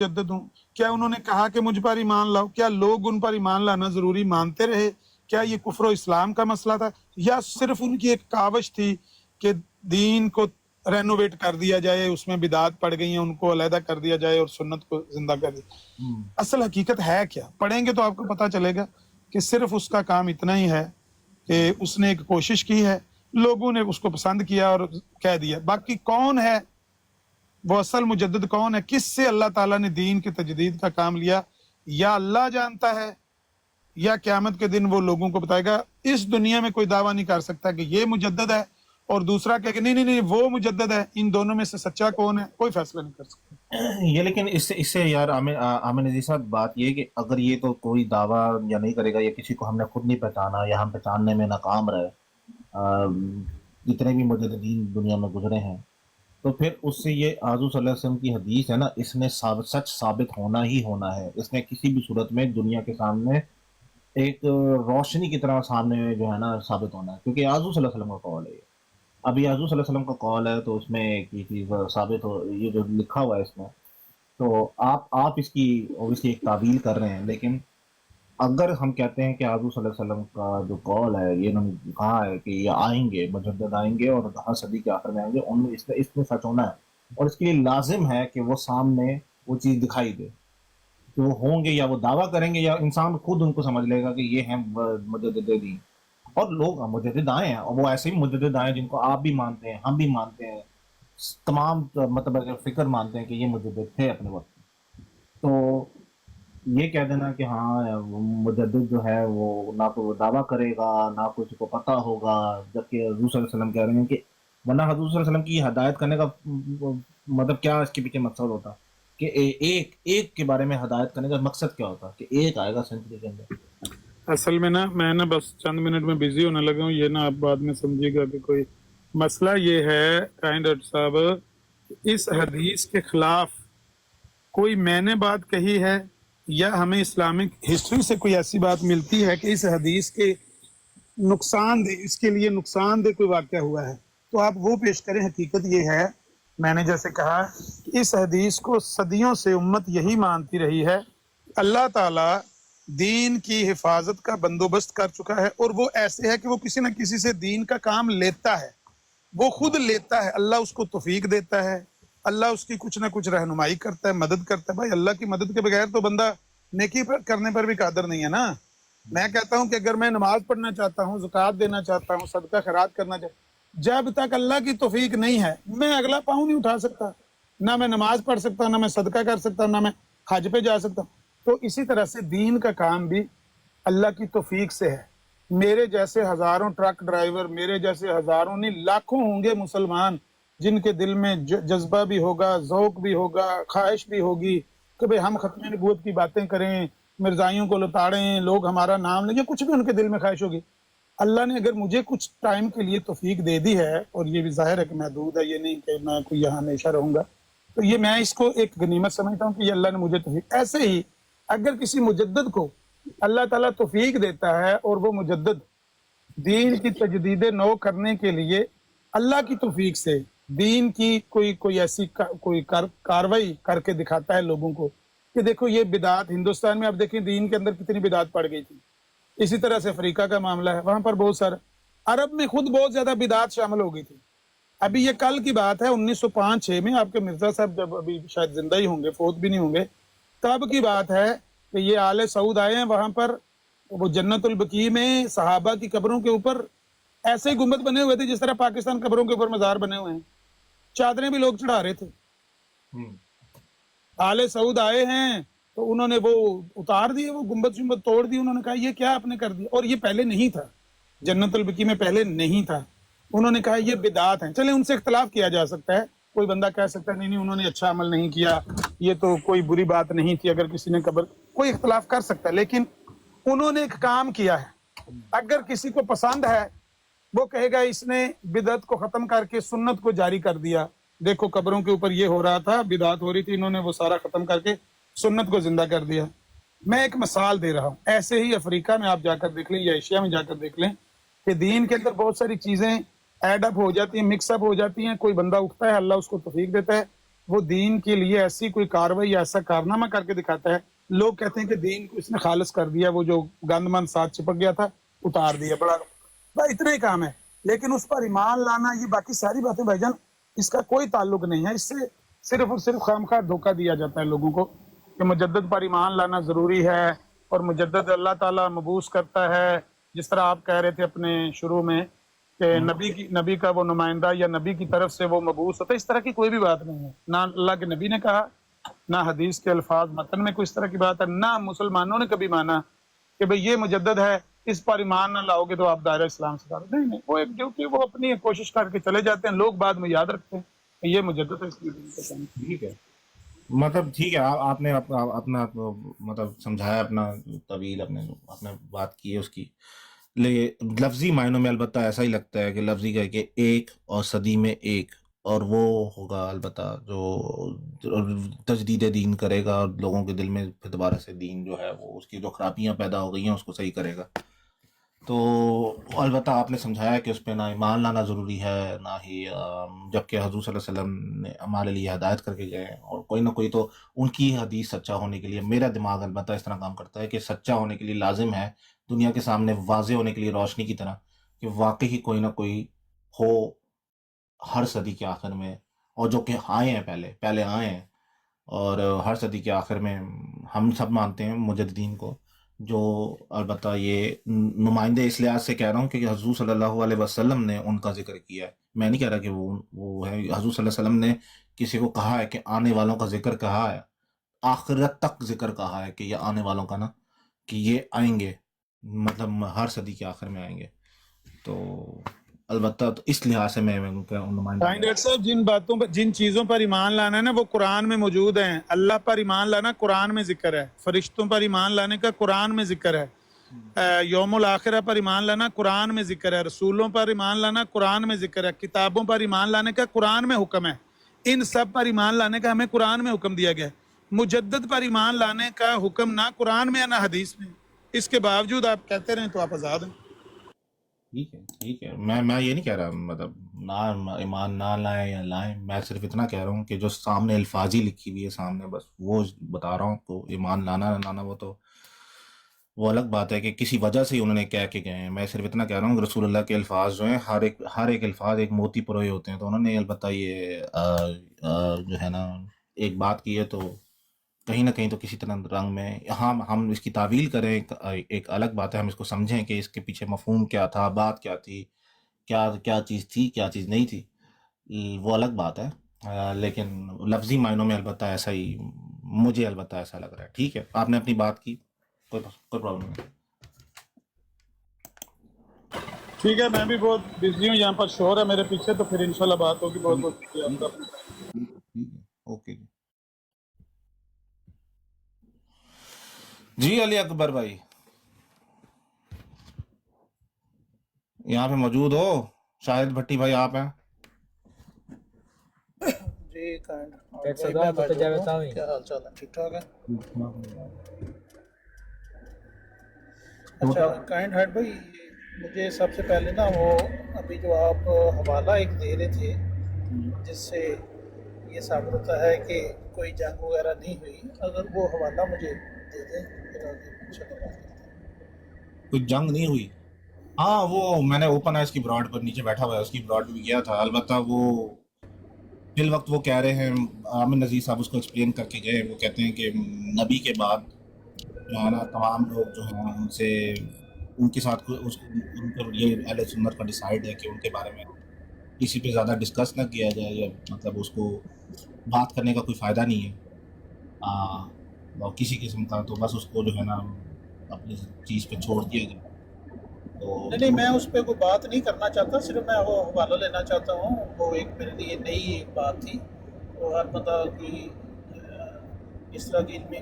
मुजद्दिद हूँ। क्या उन्होंने कहा कि मुझ पर ईमान लाओ? क्या लोग उन पर ईमान लाना जरूरी मानते रहे? क्या ये कुफ्र और इस्लाम का मसला था, या सिर्फ उनकी एक कावश थी कि दीन को रेनोवेट कर दिया जाए, उसमें बिदात पड़ गई हैं, उनको अलहदा कर दिया जाए और सुन्नत को जिंदा कर दिया? असल हकीकत है क्या, पढ़ेंगे तो आपको पता चलेगा कि सिर्फ उसका काम इतना ही है कि उसने एक कोशिश की है, लोगों ने उसको पसंद किया और कह दिया। बाकी कौन है वो असल मुजद्दिद, कौन है, किससे अल्लाह ताला ने दीन की तजदीद का काम लिया, या अल्लाह जानता है या क़यामत के दिन वो लोगों को बताएगा। इस दुनिया में कोई दावा नहीं कर सकता कि ये मुजद्दिद है और दूसरा कहे कि नहीं नहीं नहीं वो मुजद्दिद है। इन दोनों में से सच्चा कौन है, कोई फैसला नहीं कर सकता। ये लेकिन इससे इससे यार आमिर नज़ीर साहब, बात ये है कि अगर ये तो कोई दावा या नहीं करेगा, या किसी को हमने खुद नहीं पहचाना या हम पहचानने में नाकाम रहे, जितने भी मुजद्दिदीन दुनिया में गुजरे हैं, तो फिर उससे ये हुज़ूर सल्लल्लाहु अलैहि वसल्लम की हदीस है ना, इसमें सच साबित होना ही होना है। इसने किसी भी सूरत में दुनिया के सामने एक रोशनी की तरह सामने जो है ना साबित होना है, क्योंकि हुज़ूर सल्लल्लाहु अलैहि वसल्लम का कौल है ये। अभी हुज़ूर सल्लल्लाहु अलैहि वसल्लम का कौल है, तो उसमें ये चीज़ साबित हो, ये जो लिखा हुआ है इसमें, तो आप इसकी ऑब्वियसली एक तावील कर रहे हैं। लेकिन अगर हम कहते हैं कि हुज़ूर सल्लल्लाहु अलैहि वसल्लम का जो कौल है, ये इन्होंने कहा है कि ये आएंगे, मुजद्दिद आएंगे और हर सदी के आखिर में आएंगे, उनमें इसमें सच होना है, और इसके लिए लाजिम है कि वो सामने वो चीज़ दिखाई दे, कि वो होंगे या वो दावा करेंगे या इंसान खुद उनको समझ लेगा कि ये हैं मुजद्दिदीन। और लोग मुजद्दिद आए हैं, और वो ऐसे ही मुजद्दिद आए जिनको आप भी मानते हैं, हम भी मानते हैं, तमाम मतलब फिक्र मानते हैं कि ये मुजद्दिद थे अपने वक्त। तो ये कह देना कि हाँ मुजद्दिद जो है वो ना तो वो दावा करेगा ना कुछ को पता होगा, जबकि हुज़ूर सल्लल्लाहु अलैहि वसल्लम कह रहे हैं कि, वरना हुज़ूर सल्लल्लाहु अलैहि वसल्लम की हदायत करने का मतलब क्या इसके पीछे मकसद होता कि एक के बारे में हदायत करने का मकसद क्या होता कि एक आएगा सेंचुरी के अंदर। असल में ना मैं ना बस चंद मिनट में बिजी होने लगा हूँ, ये ना आप बाद में समझिएगा कि कोई मसला ये है डॉक्टर साहब, इस हदीस के खिलाफ कोई मैंने बात कही है या हमें इस्लामिक हिस्ट्री से कोई ऐसी बात मिलती है कि इस हदीस के नुकसानदेह, इसके लिए नुकसानदेह कोई वाक़या हुआ है, तो आप वो पेश करें। हकीकत ये है, मैंने जैसे कहा कि इस हदीस को सदियों से उम्मत यही मानती रही है, अल्लाह ताला दीन की हिफाजत का बंदोबस्त कर चुका है, और वो ऐसे है कि वो किसी न किसी से दीन का काम लेता है, वो खुद लेता है, अल्लाह उसको तौफीक देता है, अल्लाह उसकी कुछ ना कुछ रहनुमाई करता है, मदद करता है। भाई अल्लाह की मदद के बगैर तो बंदा नेकी करने पर भी कादर नहीं है ना। मैं कहता हूं कि अगर मैं नमाज पढ़ना चाहता हूं, ज़कात देना चाहता हूं, सदका खैरात करना चाहता हूं, जब तक अल्लाह की तौफीक नहीं है मैं अगला पाँव नहीं उठा सकता, ना मैं नमाज पढ़ सकता, ना मैं सदका कर सकता, ना मैं हज पे जा सकता। तो इसी तरह से दीन का काम भी अल्लाह की तौफीक से है। मेरे जैसे हजारों ट्रक ड्राइवर, मेरे जैसे हजारों नहीं लाखों होंगे मुसलमान जिनके दिल में जज्बा भी होगा, ज़ौक भी होगा, ख्वाहिश भी होगी कि भाई हम खत्म नबूवत की बातें करें, मिर्जाइयों को लताड़ें, लोग हमारा नाम लें, कुछ भी उनके दिल में ख्वाहिश होगी। अल्लाह ने अगर मुझे कुछ टाइम के लिए तौफीक दे दी है, और ये भी जाहिर है कि महदूद है, ये नहीं कि मैं कोई यहाँ हमेशा रहूँगा, तो ये मैं इसको एक गनीमत समझता हूँ कि ये अल्लाह ने मुझे तौफीक। ऐसे ही अगर किसी मुजद्दिद को अल्लाह ताला तौफीक देता है और वो मुजद्दिद दीन की तजदीद नौ करने के लिए अल्लाह की तौफीक से दीन की कोई ऐसी कोई कार्रवाई करके दिखाता है लोगों को कि देखो ये बिदात, हिंदुस्तान में आप देखें दीन के अंदर कितनी बिदात पड़ गई थी। इसी तरह से अफ्रीका का मामला है, वहां पर बहुत सारा, अरब में खुद बहुत ज्यादा बिदात शामिल हो गई थी। अभी ये कल की बात है, 1905-6 में आपके मिर्जा साहब जब अभी शायद जिंदा ही होंगे, फोत भी नहीं होंगे, तब की बात है कि ये आले सऊद आए हैं, वहां पर वो जन्नतुल बकी में सहाबा की कब्रों के ऊपर ऐसे ही गुंबद बने हुए थे जिस तरह पाकिस्तान कब्रों के ऊपर मजार बने हुए हैं, चादरें भी लोग चढ़ा रहे थे। आले सऊद आए हैं तो उन्होंने वो उतार दिए, वो गुंबद शुंबद तोड़ दिए, उन्होंने कहा ये क्या आपने कर दिया, और ये पहले नहीं था, जन्नतुल बकी में पहले नहीं था। उन्होंने कहा ये बिदात है। चले उनसे इख्तलाफ किया जा सकता है, कोई बंदा कह सकता है नहीं नहीं उन्होंने अच्छा अमल नहीं किया, ये तो कोई बुरी बात नहीं थी अगर किसी ने कब्र, कोई इख्तलाफ कर सकता है, लेकिन उन्होंने एक काम किया है। अगर किसी को पसंद है वो कहेगा इसने बिदअत को खत्म करके सुन्नत को जारी कर दिया, देखो कब्रों के ऊपर ये हो रहा था, बिदअत हो रही थी, इन्होंने वो सारा खत्म करके सुन्नत को जिंदा कर दिया। मैं एक मिसाल दे रहा हूँ, ऐसे ही अफ्रीका में आप जाकर देख लें या एशिया में जाकर देख लें कि दीन के अंदर बहुत सारी चीजें एड अप हो जाती हैं, मिक्सअप हो जाती हैं। कोई बंदा उठता है, अल्लाह उसको तौफीक देता है, وہ دین کے لیے ایسی کوئی کاروائی ایسا کارنامہ کر کے دکھاتا ہے، لوگ کہتے ہیں کہ دین کو اس نے خالص کر دیا، وہ جو گند مند ساتھ چپک گیا تھا اتار دیا، بس اتنا ہی کام ہے۔ لیکن اس پر ایمان لانا، یہ باقی ساری باتیں بھائی جان اس کا کوئی تعلق نہیں ہے، اس سے صرف اور صرف خواہ دھوکہ دیا جاتا ہے لوگوں کو کہ مجدد پر ایمان لانا ضروری ہے، اور مجدد اللہ تعالیٰ مبعوث کرتا ہے، جس طرح آپ کہہ رہے تھے اپنے شروع میں کہ نبی کا وہ نمائندہ یا نبی کی طرف سے وہ مبعوث ہوتا ہے، اس طرح کی کوئی بھی بات نہیں ہے، نہ اللہ کے نبی نے کہا، نہ حدیث کے الفاظ متن میں کوئی اس طرح کی بات ہے، نہ مسلمانوں نے کبھی مانا کہ بھئی یہ مجدد ہے، اس پر ایمان نہ لاؤ گے تو آپ دائرہ اسلام سے باہر۔ نہیں نہیں، وہ ایک جو کہ وہ اپنی کوشش کر کے چلے جاتے ہیں، لوگ بعد میں یاد رکھتے ہیں کہ یہ مجدد ہے، اس لیے دین کا کام۔ ٹھیک ہے، مطلب ٹھیک ہے، آپ نے اپنا مطلب سمجھایا، اپنا طویل اپنے بات کی ہے اس کی، لیکن لفظی معنوں میں البتہ ایسا ہی لگتا ہے کہ لفظی کا کہ ایک اور صدی میں ایک، اور وہ ہوگا البتہ جو تجدید دین کرے گا اور لوگوں کے دل میں پھر دوبارہ سے دین جو ہے وہ اس کی جو خرابیاں پیدا ہو گئی ہیں اس کو صحیح کرے گا۔ تو البتہ آپ نے سمجھایا کہ اس پہ نہ ایمان لانا ضروری ہے، نہ ہی جبکہ حضور صلی اللہ علیہ وسلم نے ہمارے لیے ہدایت کر کے گئے ہیں، اور کوئی نہ کوئی تو ان کی حدیث سچا ہونے کے لیے، میرا دماغ البتہ اس طرح کام کرتا ہے کہ سچا ہونے کے لیے لازم ہے، دنیا کے سامنے واضح ہونے کے لیے روشنی کی طرح، کہ واقعی کوئی نہ کوئی ہو ہر صدی کے آخر میں، اور جو کہ آئے ہیں پہلے آئے ہیں، اور ہر صدی کے آخر میں ہم سب مانتے ہیں مجددین کو، جو البتہ یہ نمائندے اس لحاظ سے کہہ رہا ہوں کہ حضور صلی اللہ علیہ وسلم نے ان کا ذکر کیا ہے، میں نہیں کہہ رہا کہ وہ ہے، حضور صلی اللہ علیہ وسلم نے کسی کو کہا ہے کہ آنے والوں کا ذکر کہا ہے، آخرت تک ذکر کہا ہے کہ یہ آنے والوں کا نا، کہ یہ آئیں گے، مطلب ہر صدی کے آخر میں آئیں گے، تو البتہ تو اس لحاظ سے میں ان کا نمائندہ ڈاکٹر صاحب جن باتوں پر، جن چیزوں پر ایمان لانا ہے نا، وہ قرآن میں موجود ہیں۔ اللہ پر ایمان لانا قرآن میں ذکر ہے، فرشتوں پر ایمان لانے کا قرآن میں ذکر ہے، یوم الآخرہ پر ایمان لانا قرآن میں ذکر ہے، رسولوں پر ایمان لانا قرآن میں ذکر ہے، کتابوں پر ایمان لانے کا قرآن میں حکم ہے، ان سب پر ایمان لانے کا ہمیں قرآن میں حکم دیا گیا ہے۔ مجدد پر ایمان لانے کا حکم نہ قرآن میں ہے نہ حدیث میں، اس کے باوجود آپ کہتے رہیں تو آپ آزاد ہیں۔ ٹھیک ہے، میں یہ نہیں کہہ رہا مطلب نہ ایمان نہ لائیں یا لائیں، میں صرف اتنا کہہ رہا ہوں کہ جو سامنے الفاظی لکھی ہوئی ہے سامنے، بس وہ بتا رہا ہوں، تو ایمان لانا نہ لانا وہ الگ بات ہے کہ کسی وجہ سے ہی انہوں نے کہہ کے گئے ہیں، میں صرف اتنا کہہ رہا ہوں کہ رسول اللہ کے الفاظ جو ہیں ہر ایک الفاظ ایک موتی پروئے ہوتے ہیں، تو انہوں نے البتہ یہ جو ہے نا ایک بات کی ہے، تو کہیں نہ کہیں تو کسی طرح رنگ میں ہم اس کی تعویل کریں، ایک الگ بات ہے، ہم اس کو سمجھیں کہ اس کے پیچھے مفہوم کیا تھا، بات کیا تھی، کیا چیز تھی، کیا چیز نہیں تھی، وہ الگ بات ہے، لیکن لفظی معنوں میں البتہ ایسا ہی مجھے البتہ ایسا لگ رہا ہے۔ ٹھیک ہے، آپ نے اپنی بات کی، کوئی پرابلم نہیں۔ ٹھیک ہے، میں بھی بہت بزی ہوں، یہاں پر شور ہے میرے پیچھے، تو پھر انشاءاللہ بات ہوگی۔ بہت بہت شکریہ آپ کا۔ ٹھیک ہے، اوکے جی علی اکبر بھائی یہاں پہ موجود ہو؟ شاہد بھٹی بھائی آپ ہیں؟ جی کیا حال چال ہے؟ ٹھیک ٹھاک ہے؟ اچھا کائنڈ ہارٹ بھائی، مجھے سب سے پہلے نا وہ ابھی جو آپ حوالہ ایک دے رہے تھے جس سے یہ ثابت ہوتا ہے کہ کوئی جنگ وغیرہ نہیں ہوئی، اگر وہ حوالہ مجھے دے دیں پھر آگے انشاءاللہ بات کرتے ہیں۔ کوئی جنگ نہیں ہوئی؟ ہاں، وہ میں نے اوپن آئس کی براڈ پر نیچے بیٹھا ہوا ہے، اس کی براڈ بھی گیا تھا، البتہ وہ فی الوقت وہ کہہ رہے ہیں، عامر نذیر صاحب اس کو ایکسپلین کر کے گئے، وہ کہتے ہیں کہ نبی کے بعد جو ہے نا تمام لوگ جو ہیں ان سے ان کے ساتھ ان کو یہ اہل سنت کا ڈیسائیڈ ہے کہ ان کے بارے میں کسی پہ زیادہ ڈسکس نہ کیا جائے، یا مطلب اس کو بات کرنے کا کوئی فائدہ نہیں ہے اور کسی قسم کا، تو بس اس کو جو ہے نا اپنی چیز پہ چھوڑ دیا جائے۔ تو نہیں میں اس پہ کوئی بات نہیں کرنا چاہتا، صرف میں وہ حوالہ لینا چاہتا ہوں، وہ ایک میرے لیے نئی ایک بات تھی، وہ ہر بندہ کی اس طرح کی علمی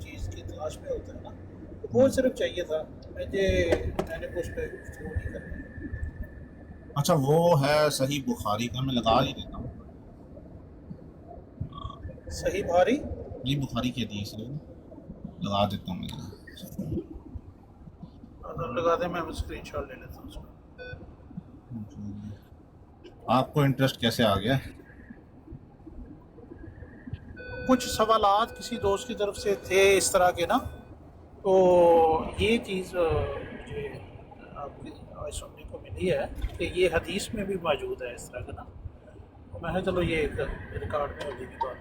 چیز کی تلاش میں ہوتا ہے نا، تو وہ صرف چاہیے تھا میں نے اس پہ گفتگو نہیں کرنی۔ اچھا، وہ ہے صحیح بخاری کا، میں لگا ہی دیتا ہوں، صحیح بھاری یہ بخاری کی حدیث ہے، لگا دیتا ہوں میں۔ اگر لگا دیں میں اسکرین شاٹ لے لیتا ہوں اس کا۔ آپ کو انٹرسٹ کیسے آ گیا؟ कुछ सवालात किसी दोस्त की तरफ से थे इस तरह के ना, तो ये चीज़ मुझे आपकी आज सुनने को मिली है कि ये हदीस में भी मौजूद है इस तरह का ना। तो मैं चलो ये एक रिकॉर्ड में हो जाएगी बात।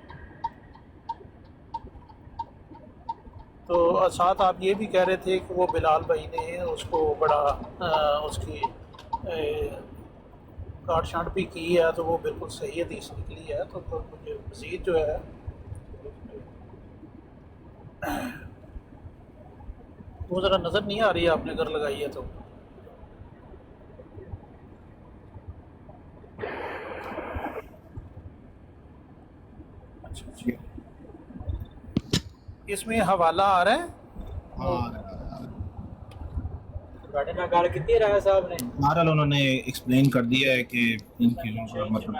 तो साथ आप ये भी कह रहे थे कि वो बिलाल भाई ने उसको बड़ा उसकी काट छांट भी की है, तो वो बिल्कुल सही हदीस निकली है। तो मुझे मज़ीद जो है वो ज़रा नज़र नहीं आ रही है, आपने अगर लगाई है तो। अच्छा, इसमें हवाला आ रहा है। ਤੁਹਾਡੇ ਨਾਲ ਗੱਲ ਕੀਤੀ ਰਾਏ ਸਾਹਿਬ ਨੇ? बहरहाल उन्होंने एक्सप्लेन कर दिया है कि इन चीज़ों का मतलब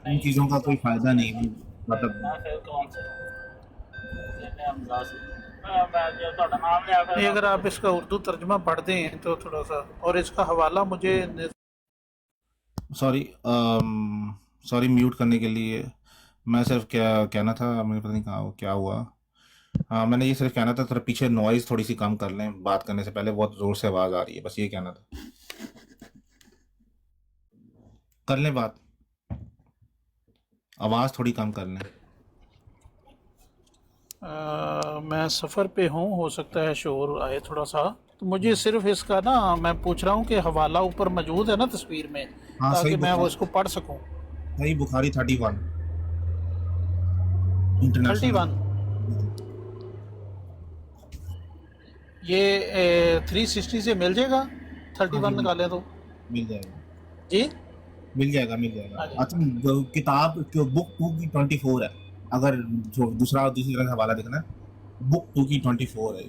इन चीज़ों का कोई फ़ायदा नहीं, मतलब नहीं, अगर आप इसका उर्दू तर्जमा पढ़ दें तो थोड़ा सा, और इसका हवाला मुझे सॉरी म्यूट करने के लिए। मैं सिर्फ क्या कहना था, मुझे पता नहीं कहाँ क्या हुआ। हाँ, मैंने ये सिर्फ कहना था थोड़ा पीछे नॉइज़ थोड़ी सी कम कर लें, बात करने से पहले बहुत ज़ोर से आवाज़ आ रही है, बस ये कहना था। कर लें बात, आवाज़ थोड़ी कम कर लें। मैं सफ़र पे हूँ, हो सकता है शोर आए थोड़ा सा। तो मुझे सिर्फ इसका ना, मैं पूछ रहा हूँ कि हवाला ऊपर मौजूद है ना तस्वीर में, हाँ, ताकि सही मैं वो बुखारी इसको पढ़ सकूँ। सही बुखारी 31 इंटरनेशनल 31 ये 360 से मिल जाएगा? 31 निकालें तो मिल जाएगा, जी मिल जाएगा, मिल जाएगा। हाँ जी। अच्छा, किताब बुक 2 की 24 है, अगर जो दूसरी तरह से हवाला देखना है, बुक 2 की 24 है।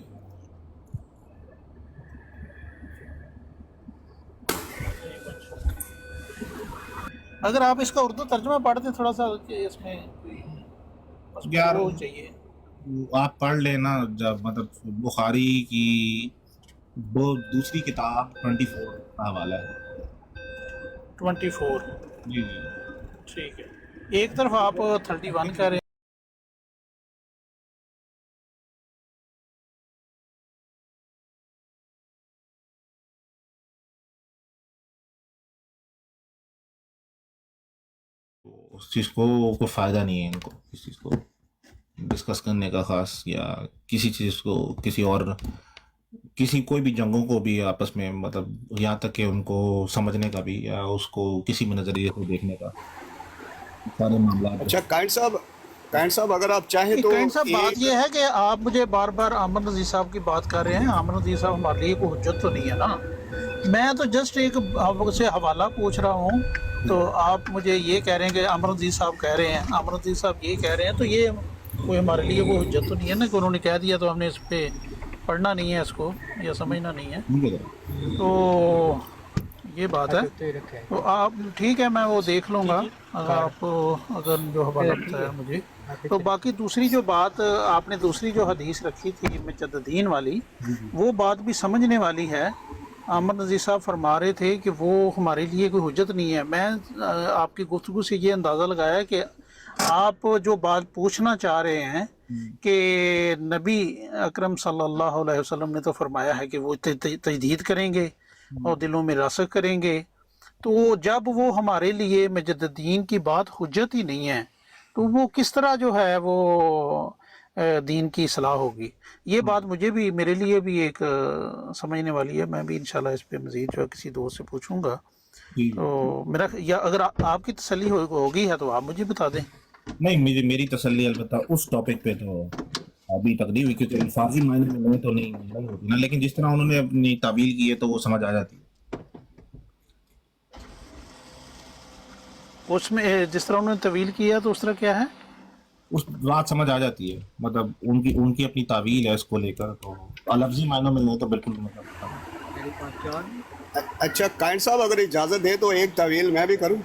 अगर आप इसका उर्दू तर्जुमा पढ़ दें थोड़ा सा, कि इसमें बस यार वो चाहिए। आप पढ़ लेना, जब मतलब बुखारी की वो दूसरी किताब 24 का हवाला है। 24 जी जी। ठीक है। एक तरफ आप 31 कह रहे हैं। उस चीज़ को कोई फ़ायदा नहीं है इनको इस चीज़ को डिस्कस करने का ख़ास, या किसी चीज़ को किसी कोई भी जंगों को भी आपस में, मतलब यहाँ तक कि उनको समझने का भी, या उसको किसी भी नज़रिए से देखने का, सारे मामला। अच्छा काइंड साहब अगर आप चाहें तो कहीं साहब बात ये है कि आप मुझे बार बार आमर नज़ीर साहब की बात कर रहे हैं। आमर नज़ीर साहब हमारे लिए कोई हुज्जत तो नहीं है ना। मैं तो जस्ट एक आपसे हवाला पूछ रहा हूँ, तो आप मुझे ये कह रहे हैं कि आमर नज़ीर साहब कह रहे हैं, आमर नज़ीर साहब ये कह रहे हैं, तो ये कोई हमारे लिए वो हुज्जत तो नहीं है ना कि उन्होंने कह दिया तो हमने इस पर पढ़ना नहीं है, इसको या समझना नहीं है। तो ये बात है। तो आप ठीक है, मैं वो देख लूँगा अगर जो हवाला बताया मुझे। तो बाकी दूसरी जो बात आपने दूसरी जो हदीस रखी थी मुजद्दिदीन वाली, वो बात भी समझने वाली है। आमर नज़ीर साहब फरमा रहे थे कि वो हमारे लिए कोई हुज्जत नहीं है। मैं आपकी गुफ्तगू से ये अंदाज़ा लगाया कि आप जो बात पूछना चाह रहे हैं कि नबी अकरम सल्लल्लाहु अलैहि वसल्लम ने तो फरमाया है कि वो तजदीद करेंगे और दिलों में रसख करेंगे, तो जब वो हमारे लिए मुजद्दिदीन की बात हुज्जत ही नहीं है, तो वो किस तरह जो है वो दीन की इस्लाह होगी। ये बात मुझे भी, मेरे लिए भी एक समझने वाली है। मैं भी इंशाल्लाह इस पे मज़ीद जो है किसी दोस्त से पूछूंगा। तो मेरा, या अगर आपकी तसल्ली होगी है तो आप मुझे बता दें। नहीं, मेरी तसल्ली अलबत्ता उस टॉपिक पे तो अभी तक नहीं हुई, क्योंकि अल्फाजी मायने में तो नहीं होती ना, लेकिन जिस तरह उन्होंने अपनी तावील की है तो वो समझ आ जाती है। उसमें जिस तरह उन्होंने तवील किया तो उस तरह क्या है, उस बात समझ आ जाती है, मतलब उनकी अपनी तावील है इसको लेकर, तो लफ्जी मायनों में नहीं तो बिल्कुल मतलब। अच्छा काइंड साहब अगर इजाज़त दे तो एक तवील मैं भी करूं।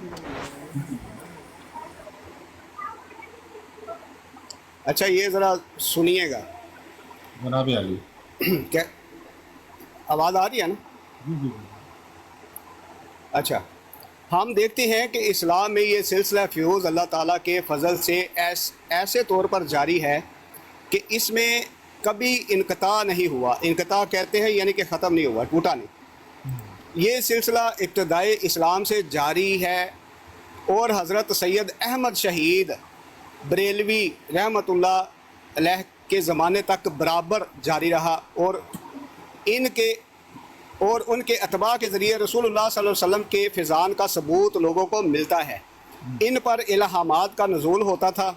अच्छा ये ज़रा सुनिएगा। जनाब अली, क्या आवाज़ आ रही है ना? अच्छा, हम देखते हैं कि इस्लाम में ये सिलसिला फ्यूज़ अल्लाह ताला के फजल से ऐसे तौर पर जारी है कि इसमें कभी इनकता नहीं हुआ। इनकता कहते हैं यानी कि ख़त्म नहीं हुआ, टूटा नहीं। ये सिलसिला इब्तदाई इस्लाम से जारी है और हज़रत सैयद अहमद शहीद बरेलवी रहमतुल्लाह अलैह के ज़माने तक बराबर जारी रहा और उनके अतबा के ज़रिए रसूलुल्लाह सल्लल्लाहु अलैहि वसल्लम के फ़िज़ान का सबूत लोगों को मिलता है। इन पर इल्हामात का नुज़ूल होता था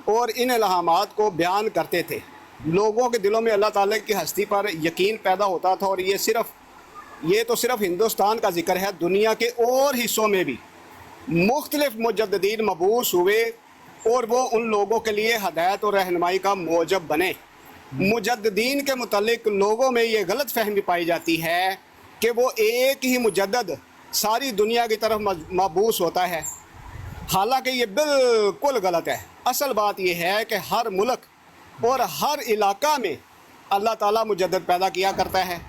और इन इल्हामात को बयान करते थे। लोगों के दिलों में अल्लाह ताला की हस्ती पर यकीन पैदा होता था। और ये तो सिर्फ़ हिंदुस्तान का ज़िक्र है, दुनिया के और हिस्सों में भी मुख्तलिफ़ मुजद्दिदीन मबूस हुए और वो उन लोगों के लिए हदायत और रहनुमाई का मौजब बने। मुजद्दिदीन के मुतल्लिक़ लोगों में ये गलत फहमी पाई जाती है कि वो एक ही मुजद्दद सारी दुनिया की तरफ मबूस होता है, हालांकि ये बिल्कुल गलत है। असल बात ये है कि हर मुल्क और हर इलाका में अल्लाह ताला मुजद्दद पैदा किया करता है,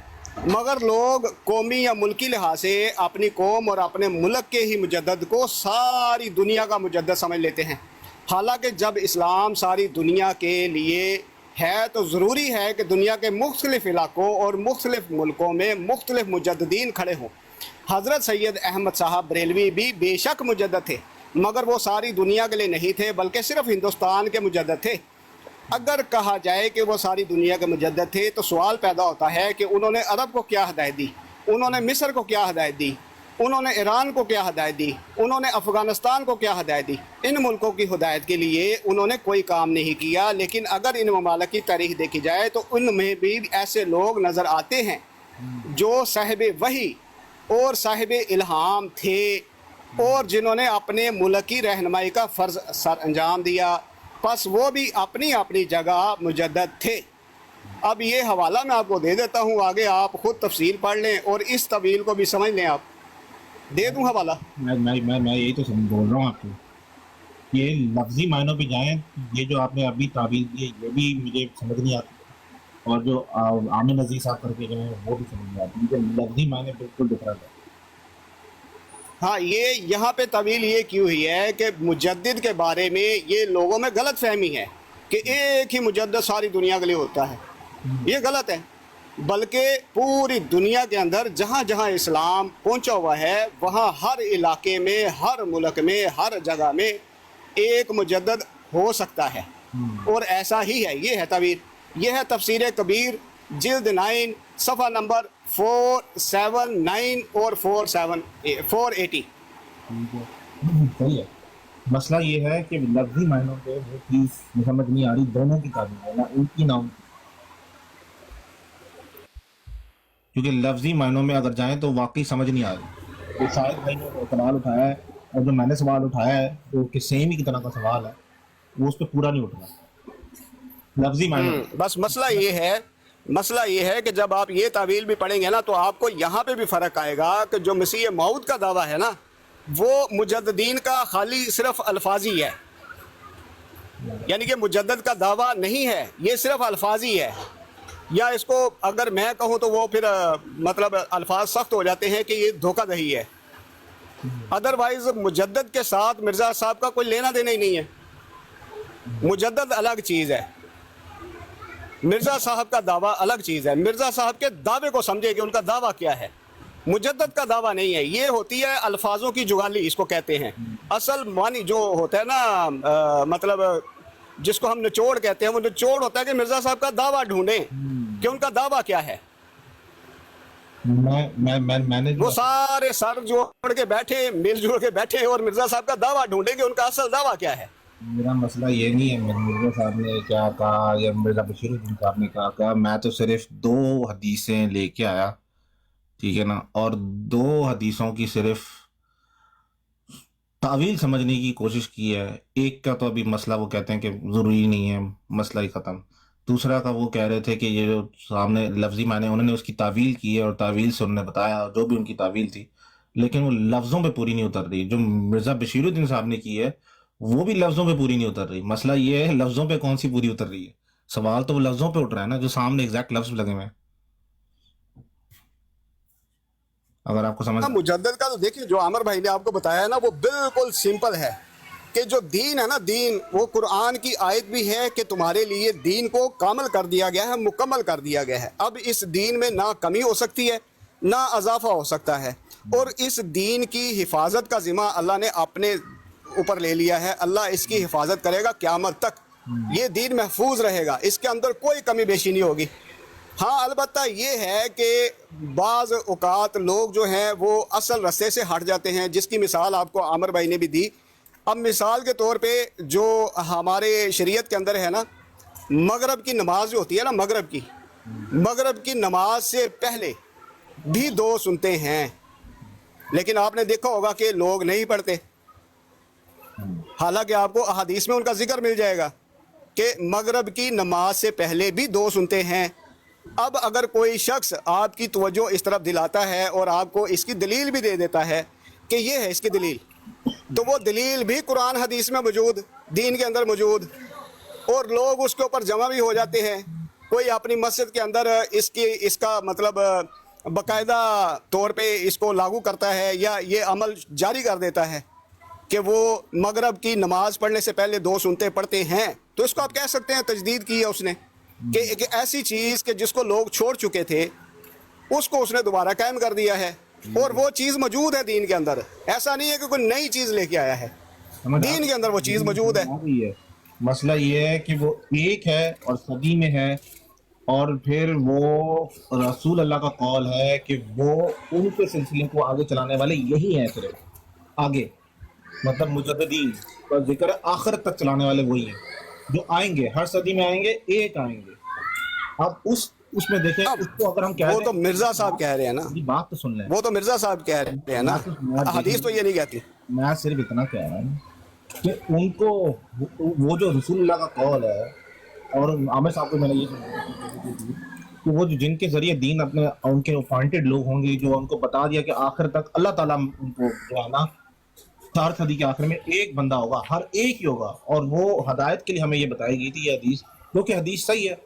मगर लोग कौमी या मुल्की लिहाज से अपनी कौम और अपने मुल्क के ही मुजद्दद को सारी दुनिया का मुजद्दद समझ लेते हैं। हालांकि जब इस्लाम सारी दुनिया के लिए है तो ज़रूरी है कि दुनिया के मुख्तलिफ़ इलाकों और मुख्तलिफ़ मुल्कों में मुख्तलिफ़ मुजद्दिदीन खड़े हों। हज़रत सैयद अहमद साहब बरेलवी भी बेशक मुजद्दद थे, मगर वो सारी दुनिया के लिए नहीं थे, बल्कि सिर्फ़ हिंदुस्तान के मुजद्दद थे। अगर कहा जाए कि वो सारी दुनिया के मुजद्दद थे तो सवाल पैदा होता है कि उन्होंने अरब को क्या हदायत दी, उन्होंने मिस्र को क्या हदायत दी, उन्होंने ईरान को क्या हदायत दी, उन्होंने अफ़गानिस्तान को क्या हदायत दी। इन मुल्कों की हिदायत के लिए उन्होंने कोई काम नहीं किया। लेकिन अगर इन ममालिक की तारीख़ देखी जाए तो उनमें भी ऐसे लोग नज़र आते हैं जो साहिब वही और साहिब इल्हाम थे और जिन्होंने अपने मुल्क की रहनुमाई का फ़र्ज़ सर अंजाम दिया। बस वो भी अपनी अपनी जगह मुजद्दद थे। अब ये हवाला मैं आपको दे देता हूँ, आगे आप ख़ुद तफसील पढ़ लें और इस तवील को भी समझ लें। आप दे दूँ हवाला? मैं यही तो बोल रहा हूँ आपको, ये लफ्जी मायनों पे जाएं, ये जो आपने अभी ताबीर दी ये भी मुझे समझ नहीं आती, और जो आमिर नज़ीर साहब करके जो है वो भी समझ नहीं आती। मुझे लफ्जी मायने बिल्कुल डिफरेंट है। हाँ, ये यहाँ पे तवील ये की हुई है कि मुजद्दिद के बारे में ये लोगों में गलत फहमी है कि एक ही मुजद्दिद सारी दुनिया के लिए होता है। ये गलत है, बल्कि पूरी दुनिया के अंदर जहाँ जहाँ इस्लाम पहुँचा हुआ है वहाँ हर इलाके में, हर मुल्क में, हर जगह में एक मुजद्दिद हो सकता है और ऐसा ही है। ये है तवील, ये है तफसीर कबीर जिल्द 9 सफ़ा नंबर 479 और 480। सही है। मसला ये है कि लफ्जी मायनों पे वो चीज़ समझ नहीं आ रही, दोनों की ताबीर है ना, उनकी ना उनकी। क्योंकि लफ्जी मायनों में अगर जाएं तो वाकई समझ नहीं आ रही। तो शायद भाई ने सवाल उठाया है और जो मैंने सवाल उठाया है तो कि सेम ही की तरह का सवाल है, वो उस पर पूरा नहीं उठ रहा लफ्जी मायनों। बस मसला ये है कि जब आप ये तावील भी पढ़ेंगे ना तो आपको यहाँ पे भी फ़र्क आएगा कि जो मसीह मौत का दावा है ना वो मुजद्दिदीन का खाली सिर्फ अल्फाजी है, यानी कि मुजद्दिद का दावा नहीं है, ये सिर्फ अल्फाजी है। या इसको अगर मैं कहूँ तो वो फिर मतलब अल्फाज सख्त हो जाते हैं कि ये धोखाधड़ी है। अदरवाइज मुजद्दिद के साथ मिर्ज़ा साहब का कोई लेना देना ही नहीं है। मुजद्दिद अलग चीज़ है, मिर्ज़ा साहब का दावा अलग चीज़ है। मिर्ज़ा साहब के दावे को समझे कि उनका दावा क्या है, मुजद्दिद का दावा नहीं है। ये होती है अल्फाजों की जुगाली, इसको कहते हैं। असल मानी जो होता है ना मतलब जिसको हम निचोड़ कहते हैं, वो निचोड़ होता है कि मिर्ज़ा साहब का दावा ढूंढें कि उनका दावा क्या है। मैंने वो सारे सर जोड़ के बैठे, मिलजुल के बैठे और मिर्ज़ा साहब का दावा ढूंढे कि उनका असल दावा क्या है। मेरा मसला ये नहीं है मिर्ज़ा साहब ने क्या कहा या मिर्ज़ा बशीरुद्दीन साहब ने क्या कहा। मैं तो सिर्फ 2 हदीसें लेके आया, ठीक है ना, और 2 हदीसों की सिर्फ तावील समझने की कोशिश की है। एक का तो अभी मसला वो कहते हैं कि ज़रूरी नहीं है, मसला ही ख़त्म। दूसरा का वो कह रहे थे कि ये जो सामने लफ्ज़ी माने उन्होंने उसकी तावील की है और तावील से उन्होंने बताया जो भी उनकी तावील थी, लेकिन वो लफ्ज़ों पे पूरी नहीं उतर रही। जो मिर्ज़ा बशीरुद्दीन साहब ने की है वो भी लफ्ज़ों पे पूरी नहीं उतर रही। मसला ये है लफ्ज़ों पे कौन सी पूरी उतर रही है। सवाल तो वो लफ्ज़ों पे उठ रहा है ना जो सामने एग्जैक्ट लफ्ज़ लगे हुए हैं। अगर आपको समझ मुजद्दद का तो देखिए जो आमिर भाई ने आपको बताया है ना वो बिल्कुल सिंपल है कि जो दीन है ना, दीन वो कुरान की आयत भी है कि तुम्हारे लिए दीन को कामल कर दिया गया है, मुकम्मल कर दिया गया है। अब इस दीन में ना कमी हो सकती है ना इजाफा हो सकता है, और इस दीन की हिफाजत का जिम्मा अल्लाह ने अपने ऊपर ले लिया है। अल्लाह इसकी हिफाजत करेगा क़यामत तक, ये दीन महफूज रहेगा, इसके अंदर कोई कमी बेशी नहीं होगी। हाँ, अलबत्ता ये है कि बाज़ औक़ात लोग जो हैं वो असल रस्ते से हट जाते हैं, जिसकी मिसाल आपको आमिर भाई ने भी दी। अब मिसाल के तौर पे जो हमारे शरीयत के अंदर है ना, मगरब की नमाज जो होती है ना, मगरब की नमाज से पहले भी 2 सुनते हैं, लेकिन आपने देखा होगा कि लोग नहीं पढ़ते। हालांकि आपको अहादीस में उनका जिक्र मिल जाएगा कि मगरब की नमाज से पहले भी 2 सुनते हैं। अब अगर कोई शख्स आपकी तवज्जो इस तरफ दिलाता है और आपको इसकी दलील भी दे देता है कि ये है इसकी दलील, तो वो दलील भी कुरान हदीस में मौजूद, दीन के अंदर मौजूद, और लोग उसके ऊपर जमा भी हो जाते हैं। कोई अपनी मस्जिद के अंदर इसका मतलब बाकायदा तौर पे इसको लागू करता है या ये अमल जारी कर देता है कि वो मगरब की नमाज पढ़ने से पहले 2 सुनते पढ़ते हैं, तो इसको आप कह सकते हैं तजदीद की है उसने, कि एक ऐसी चीज़ कि जिसको लोग छोड़ चुके थे उसको उसने दोबारा कायम कर दिया है, और वो चीज़ मौजूद है दीन के अंदर। ऐसा नहीं है कि कोई नई चीज़ लेके आया है, दीन के अंदर वो चीज़ मौजूद है। मसला ये है कि वो एक है और सदी में है, और फिर वो रसूल अल्लाह का कौल है कि वो उनके सिलसिले को आगे चलाने वाले यही हैं, सिर्फ आगे मतलब मुजद्दिदीन का जिक्र आखिर तक चलाने वाले वही हैं जो आएंगे, हर सदी में आएंगे, एक आएंगे। अब उसमें देखें, उसको अगर हम कह वो तो मिर्जा साहब कह रहे हैं ना, बात तो सुन लें, वो तो मिर्जा साहब कह रहे हैं ना, हदीस तो ये नहीं कहती। मैं सिर्फ इतना कह रहा हूँ कि उनको वो जो रसूलुल्लाह का कौल है, और आमिर साहब को मैंने ये कि वो जो जिनके जरिए दीन अपने उनके अपॉइंटेड लोग होंगे, जो उनको बता दिया कि आखिर तक अल्लाह ताला उनको जो है ना 4 सदी के आखिर में एक बंदा होगा, हर एक ही होगा, और वो हदायत के लिए हमें ये बताई गई थी ये हदीस, क्योंकि हदीस सही है।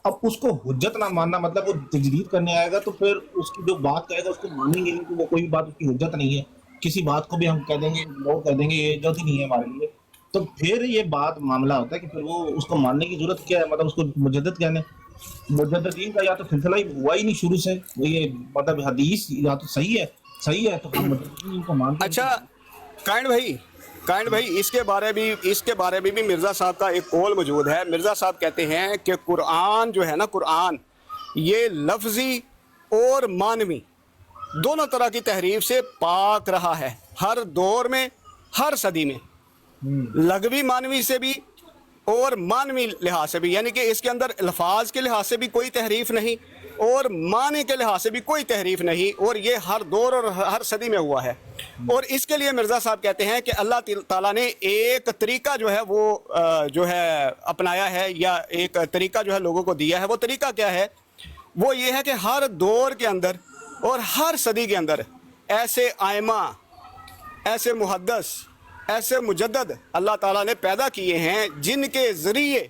अब उसको हुज्जत ना मानना मतलब वो तजदीद करने आएगा तो फिर उसकी जो बात कहेगा उसको मानेंगे नहीं, तो वो कोई भी बात उसकी हुज्जत नहीं है। किसी बात को भी हम कह देंगे, लोग कह देंगे ये इज्जत ही नहीं है हमारे लिए, तो फिर ये बात मामला होता है कि फिर वो उसको मानने की जरूरत क्या है, मतलब उसको मुजद्दिद कहने। मुजद्दिदीन का या तो सिलसिला ही हुआ ही नहीं शुरू से, वो ये मतलब हदीस या तो सही है तो हम मुजद्दिदीन को मानते हैं। अच्छा काइंड भाई इसके बारे में भी मिर्ज़ा साहब का एक कौल मौजूद है। मिर्ज़ा साहब कहते हैं कि कुरान जो है ना, कुरान ये लफ्ज़ी और मानवी दोनों तरह की तहरीफ से पाक रहा है, हर दौर में, हर सदी में, लगवी मानवी से भी और मानवी लिहाज से भी, यानी कि इसके अंदर अल्फाज के लिहाज से भी कोई तहरीफ नहीं और माने के लिहाज से भी कोई तहरीफ नहीं, और ये हर दौर और हर सदी में हुआ है। और इसके लिए मिर्ज़ा साहब कहते हैं कि अल्लाह ताला ने एक तरीका जो है वो जो है अपनाया है, या एक तरीका जो है लोगों को दिया है। वो तरीका क्या है? वो ये है कि हर दौर के अंदर और हर सदी के अंदर ऐसे आइमा, ऐसे मुहद्दिस, ऐसे मुजद्दिद अल्लाह ताला ने पैदा किए हैं, जिनके ज़रिए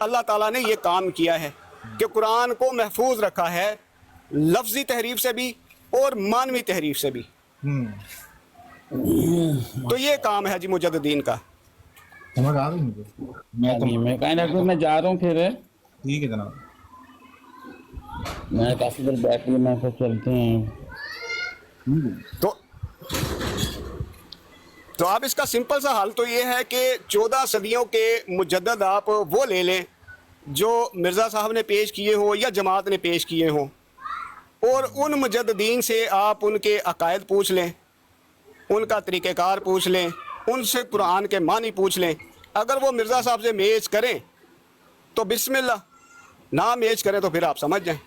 अल्लाह ताला ने ये काम किया है कि कुरान को महफूज रखा है, लफ्ज़ी तहरीफ से भी और मानवी तहरीफ से भी। तो ये काम है जी मुजद्दिदीन का। समझ आ गई मुझे? मैं जा रहा हूँ फिर। ठीक है जनाब, मैं काफी देर बैठ गया, मैं फिर चलते हैं। तो आप इसका सिंपल सा हल तो ये है कि 14 सदियों के मुजद्दिद आप वो ले लें जो मिर्ज़ा साहब ने पेश किए हों या जमात ने पेश किए हों, और उन मुजद्दिदीन से आप उनके अकायद पूछ लें, उनका तरीक़ेकार पूछ लें, उनसे कुरान के मानी पूछ लें। अगर वो मिर्ज़ा साहब से मेच करें तो बिस्मिल्लाह, ना मेच करें तो फिर आप समझ जाएं।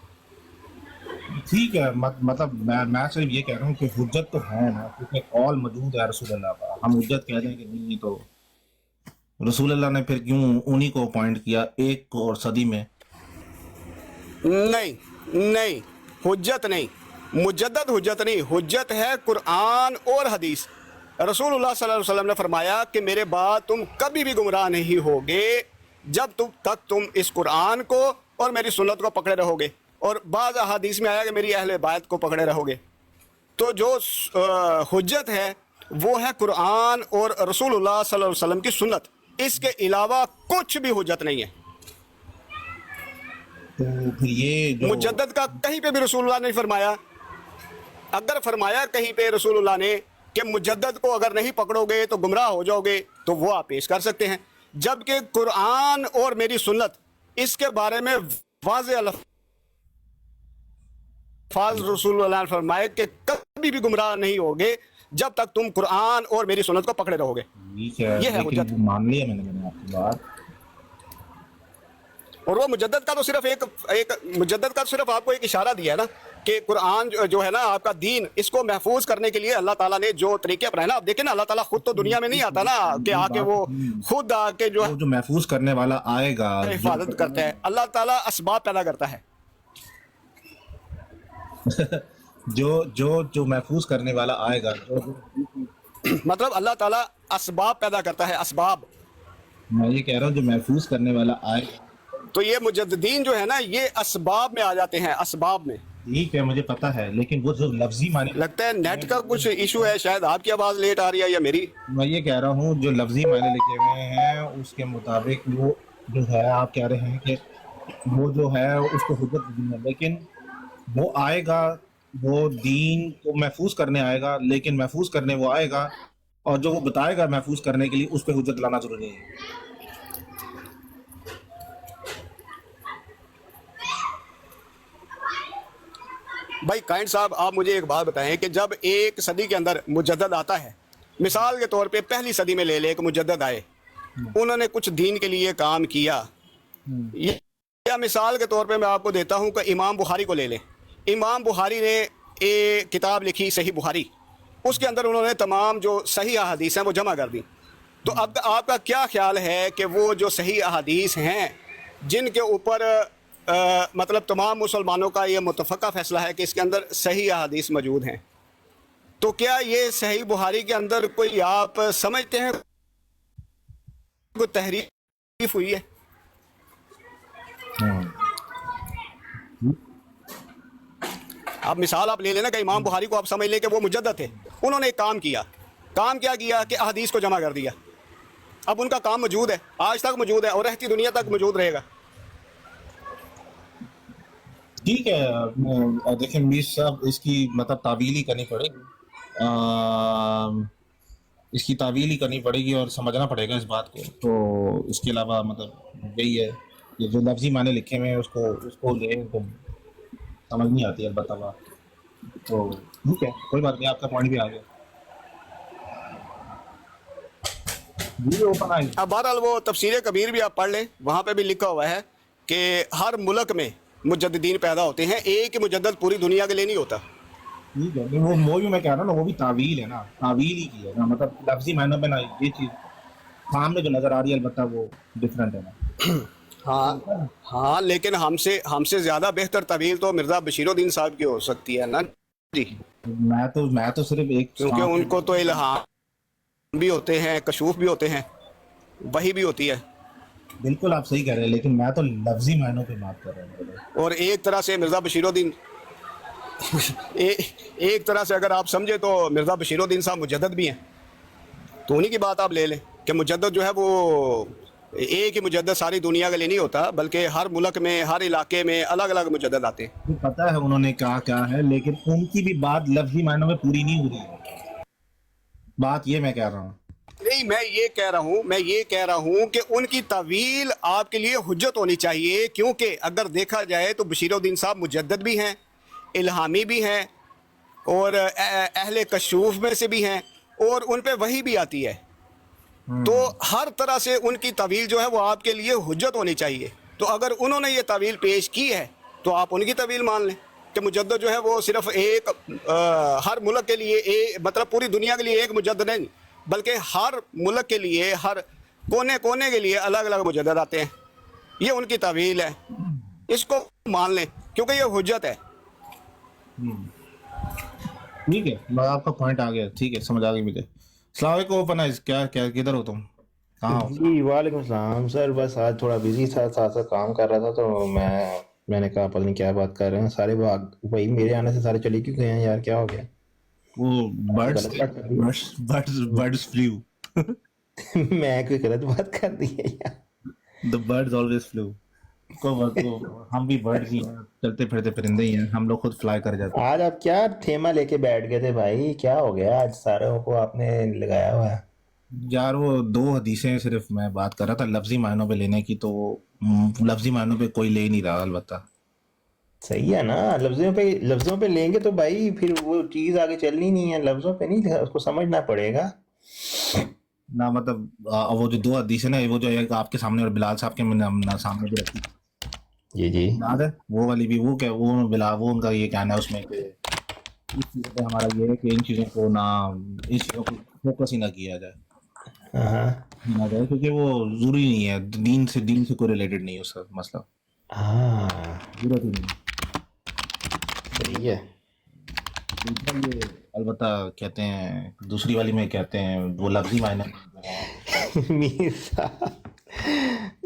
ठीक है। मतलब मैं सिर्फ ये कह रहा हूँ कि हुज्जत तो है ना, क्योंकि कौल मौजूद है रसूल अल्लाह का। हम हुज्जत कह दें कि नहीं, तो रसूल अल्लाह ने फिर क्यों उन्हीं को अपॉइंट किया एक और सदी में? नहीं, हुज्जत नहीं, मुजद्दद हुज्जत नहीं, हुज्जत है कुरान और हदीस। रसूलुल्लाह सल्लल्लाहु अलैहि वसल्लम ने फरमाया कि मेरे बाद तुम कभी भी गुमराह नहीं होगे जब तुम इस कुरान को और मेरी सुन्नत को पकड़े रहोगे, और बाज़ अहादीस में आया कि मेरी अहले बायत को पकड़े रहोगे। تو جو حجت ہے وہ ہے قرآن اور رسول اللہ صلی اللہ علیہ وسلم کی سنت، اس کے علاوہ کچھ بھی حجت نہیں ہے۔ تو پھر یہ جو مجدد کا کہیں پہ بھی رسول اللہ نے فرمایا، اگر فرمایا کہیں پہ رسول اللہ نے کہ مجدد کو اگر نہیں پکڑو گے تو گمراہ ہو جاؤ گے، تو وہ آپ پیش کر سکتے ہیں، جبکہ قرآن اور میری سنت اس کے بارے میں واضح الفاظ رسول اللہ نے فرمائے کہ کبھی بھی گمراہ نہیں ہوگے جب تک تم قرآن اور میری سنت کو پکڑے رہو گے۔ ٹھیک ہے، یہ ہے لیکن حجت۔ وہ مان لیا میں نے آپ کی بات۔ اور وہ مجدد کا تو صرف ایک مجدد کا صرف آپ کو ایک اشارہ دیا ہے نا کہ قرآن جو ہے نا آپ کا دین، اس کو محفوظ کرنے کے لیے اللہ تعالیٰ نے جو طریقے اپنائے نا، آپ دیکھیں نا اللہ تعالیٰ خود تو دنیا میں نہیں آتا نا کہ آ کے وہ خود آ کے جو وہ جو محفوظ کرنے والا آئے گا، حفاظت کرتا ہے، اللہ تعالیٰ اسباب پیدا کرتا ہے۔ جو محفوظ کرنے والا آئے گا، مطلب اللہ تعالیٰ اسباب پیدا کرتا ہے، اسباب۔ میں یہ کہہ رہا ہوں جو محفوظ کرنے والا آئے گا، تو یہ مجددین جو ہے نا یہ اسباب میں آ جاتے ہیں، اسباب میں۔ ٹھیک ہے مجھے پتا ہے، لیکن وہ جو لفظی معنی، لگتا ہے نیٹ کا کچھ ایشو ہے، شاید آپ کی آواز لیٹ آ رہی ہے یا میری۔ میں یہ کہہ رہا ہوں جو لفظی معنی لکھے ہوئے ہیں اس کے مطابق وہ جو ہے آپ کہہ رہے ہیں کہ وہ جو ہے اس کو حجت نہیں ہے، لیکن وہ آئے گا، وہ دین کو محفوظ کرنے آئے گا، لیکن محفوظ کرنے وہ آئے گا اور جو وہ بتائے گا محفوظ کرنے کے لیے اس پہ حجت لانا ضروری ہے۔ بھائی کائنڈ صاحب آپ مجھے ایک بات بتائیں کہ جب ایک صدی کے اندر مجدد آتا ہے، مثال کے طور پہ پہلی صدی میں لے لے کہ مجدد آئے، انہوں نے کچھ دین کے لیے کام کیا، یا مثال کے طور پہ میں آپ کو دیتا ہوں کہ امام بخاری کو لے لیں۔ امام بخاری نے ایک کتاب لکھی صحیح بخاری، اس کے اندر انہوں نے تمام جو صحیح احادیث ہیں وہ جمع کر دی۔ تو اب آپ کا کیا خیال ہے کہ وہ جو صحیح احادیث ہیں جن کے اوپر مطلب تمام مسلمانوں کا یہ متفقہ فیصلہ ہے کہ اس کے اندر صحیح احادیث موجود ہیں، تو کیا یہ صحیح بخاری کے اندر کوئی آپ سمجھتے ہیں کوئی تحریف ہوئی ہے؟ اب مثال آپ لے لینا کہ امام بخاری کو آپ سمجھ لیں کہ وہ مجدد تھے، انہوں نے ایک کام کیا کہ احادیث کو جمع کر دیا۔ اب ان کا کام موجود ہے، آج تک موجود ہے اور رہتی دنیا تک موجود رہے گا۔ ٹھیک ہے، دیکھیں میر صاحب اس کی مطلب تعویل ہی کرنی پڑے گی، اس کی تعویل ہی کرنی پڑے گی اور سمجھنا پڑے گا اس بات کو۔ تو اس کے علاوہ مطلب یہی ہے کہ جو لفظی معنی لکھے ہوئے ہیں اس کو لیں تو سمجھ نہیں آتی البتہ بات۔ تو ٹھیک ہے، کوئی بات نہیں، آپ کا پوائنٹ بھی آ گیا۔ اب بہرحال وہ تفسیر کبیر بھی آپ پڑھ لیں، وہاں پہ بھی لکھا ہوا ہے کہ ہر ملک میں مجددین پیدا ہوتے ہیں، ایک ہی مجدد پوری دنیا کے لیے نہیں ہوتا۔ ٹھیک ہے، وہ بھی میں کہہ رہا ہوں نا، وہ بھی تعویل ہے نا، تعویل ہی کی ہے نا، مطلب لفظی معنوں میں نا یہ چیز سامنے جو نظر آ رہی ہے البتہ وہ ڈفرینٹ ہے نا۔ ہاں لیکن ہم سے زیادہ بہتر تعویل تو مرزا بشیر الدین صاحب کی ہو سکتی ہے نا جی، میں تو صرف ایک، کیونکہ ان کو تو الہام بھی ہوتے ہیں، کشوف بھی ہوتے ہیں، وحی بھی ہوتی ہے۔ بالکل آپ صحیح کہہ رہے ہیں، لیکن میں تو لفظی معنوں پہ بات کر رہا ہوں۔ اور ایک طرح سے مرزا بشیر الدین ایک طرح سے اگر آپ سمجھے تو مرزا بشیر الدین صاحب مجدد بھی ہیں، تو انہی کی بات آپ لے لیں کہ مجدد جو ہے وہ ایک ہی مجدد ساری دنیا کے لیے نہیں ہوتا، بلکہ ہر ملک میں، ہر علاقے میں الگ الگ مجدد آتے ہیں۔ پتہ ہے انہوں نے کہا کیا ہے، لیکن ان کی بھی بات لفظی معنوں میں پوری نہیں ہو رہی ہے، بات یہ میں کہہ رہا ہوں۔ نہیں، میں یہ کہہ رہا ہوں کہ ان کی تعویل آپ کے لیے حجت ہونی چاہیے، کیونکہ اگر دیکھا جائے تو بشیر الدین صاحب مجدد بھی ہیں، الہامی بھی ہیں، اور اہل کشوف میں سے بھی ہیں، اور ان پہ وحی بھی آتی ہے، تو ہر طرح سے ان کی تعویل جو ہے وہ آپ کے لیے حجت ہونی چاہیے۔ تو اگر انہوں نے یہ تعویل پیش کی ہے تو آپ ان کی تعویل مان لیں کہ مجدد جو ہے وہ صرف ایک ہر ملک کے لیے مطلب پوری دنیا کے لیے ایک مجدد نہیں، بلکہ ہر ملک کے لیے، ہر کونے کونے کے لیے الگ الگ مجدد آتے ہیں۔ یہ ان کی تعویل ہے، اس کو مان لیں کیونکہ یہ حجت ہے۔ ٹھیک ہے، میں آپ کا پوائنٹ آ گیا، ٹھیک ہے، سمجھ آ گئی مجھے۔ السلام علیکم اوپن آئیز، کیا کدھر ہو تم، کہاں ہو؟ جی وعلیکم السلام سر، بس آج تھوڑا بزی تھا، ساتھ کام کر رہا تھا، تو میں نے کہا پتہ نہیں کیا بات کر رہے ہیں سارے، وہی میرے آنے سے سارے چلے کیوں گئے ہیں یار، کیا ہو گیا؟ वो बर्ड्स बर्ड्स फ्लू मैं कोई गलत बात कर दी है यार। द बर्ड्स ऑलवेज फ्लू को हम भी बर्ड ही हैं, चलते फिरते परिंदे ही हैं, हम लोग खुद फ्लाई कर जाते हैं। आज आप क्या थेमा लेके बैठ गए थे भाई, क्या हो गया आज सारों को आपने लगाया हुआ है? यार वो 2 हदीसें सिर्फ मैं बात कर रहा था लफ्जी मायनों पे लेने की, तो लफ्जी मायनों पे कोई ले ही नहीं रहा अलबत्ता। सही है ना, लफ्जों पे लेंगे तो भाई फिर वो चीज आगे चलनी नहीं है, लफ्जों पे नहीं, उसको समझना पड़ेगा ना मतलब वो जो 2 हदीसें ना, वो जो एक आपके सामने और बिलाल साहब के सामने भी रखी जी याद है, वो वाली भी, वो क्या, वो बिलाल, वो उनका ये कहना है उसमें कि इस चीज़ पे हमारा ये है कि इन चीज़ों को ना, इन चीज़ों को फोकस ही ना किया जाए, हाँ ना जाए, क्योंकि वो जरूरी नहीं है, दीन से कोई रिलेटेड नहीं है उसका मसला, हाँ जरूरत ही नहीं है। सही है। दूसरा ये अलबत्ता कहते हैं, दूसरी वाली में कहते हैं वो लफ्जी मायने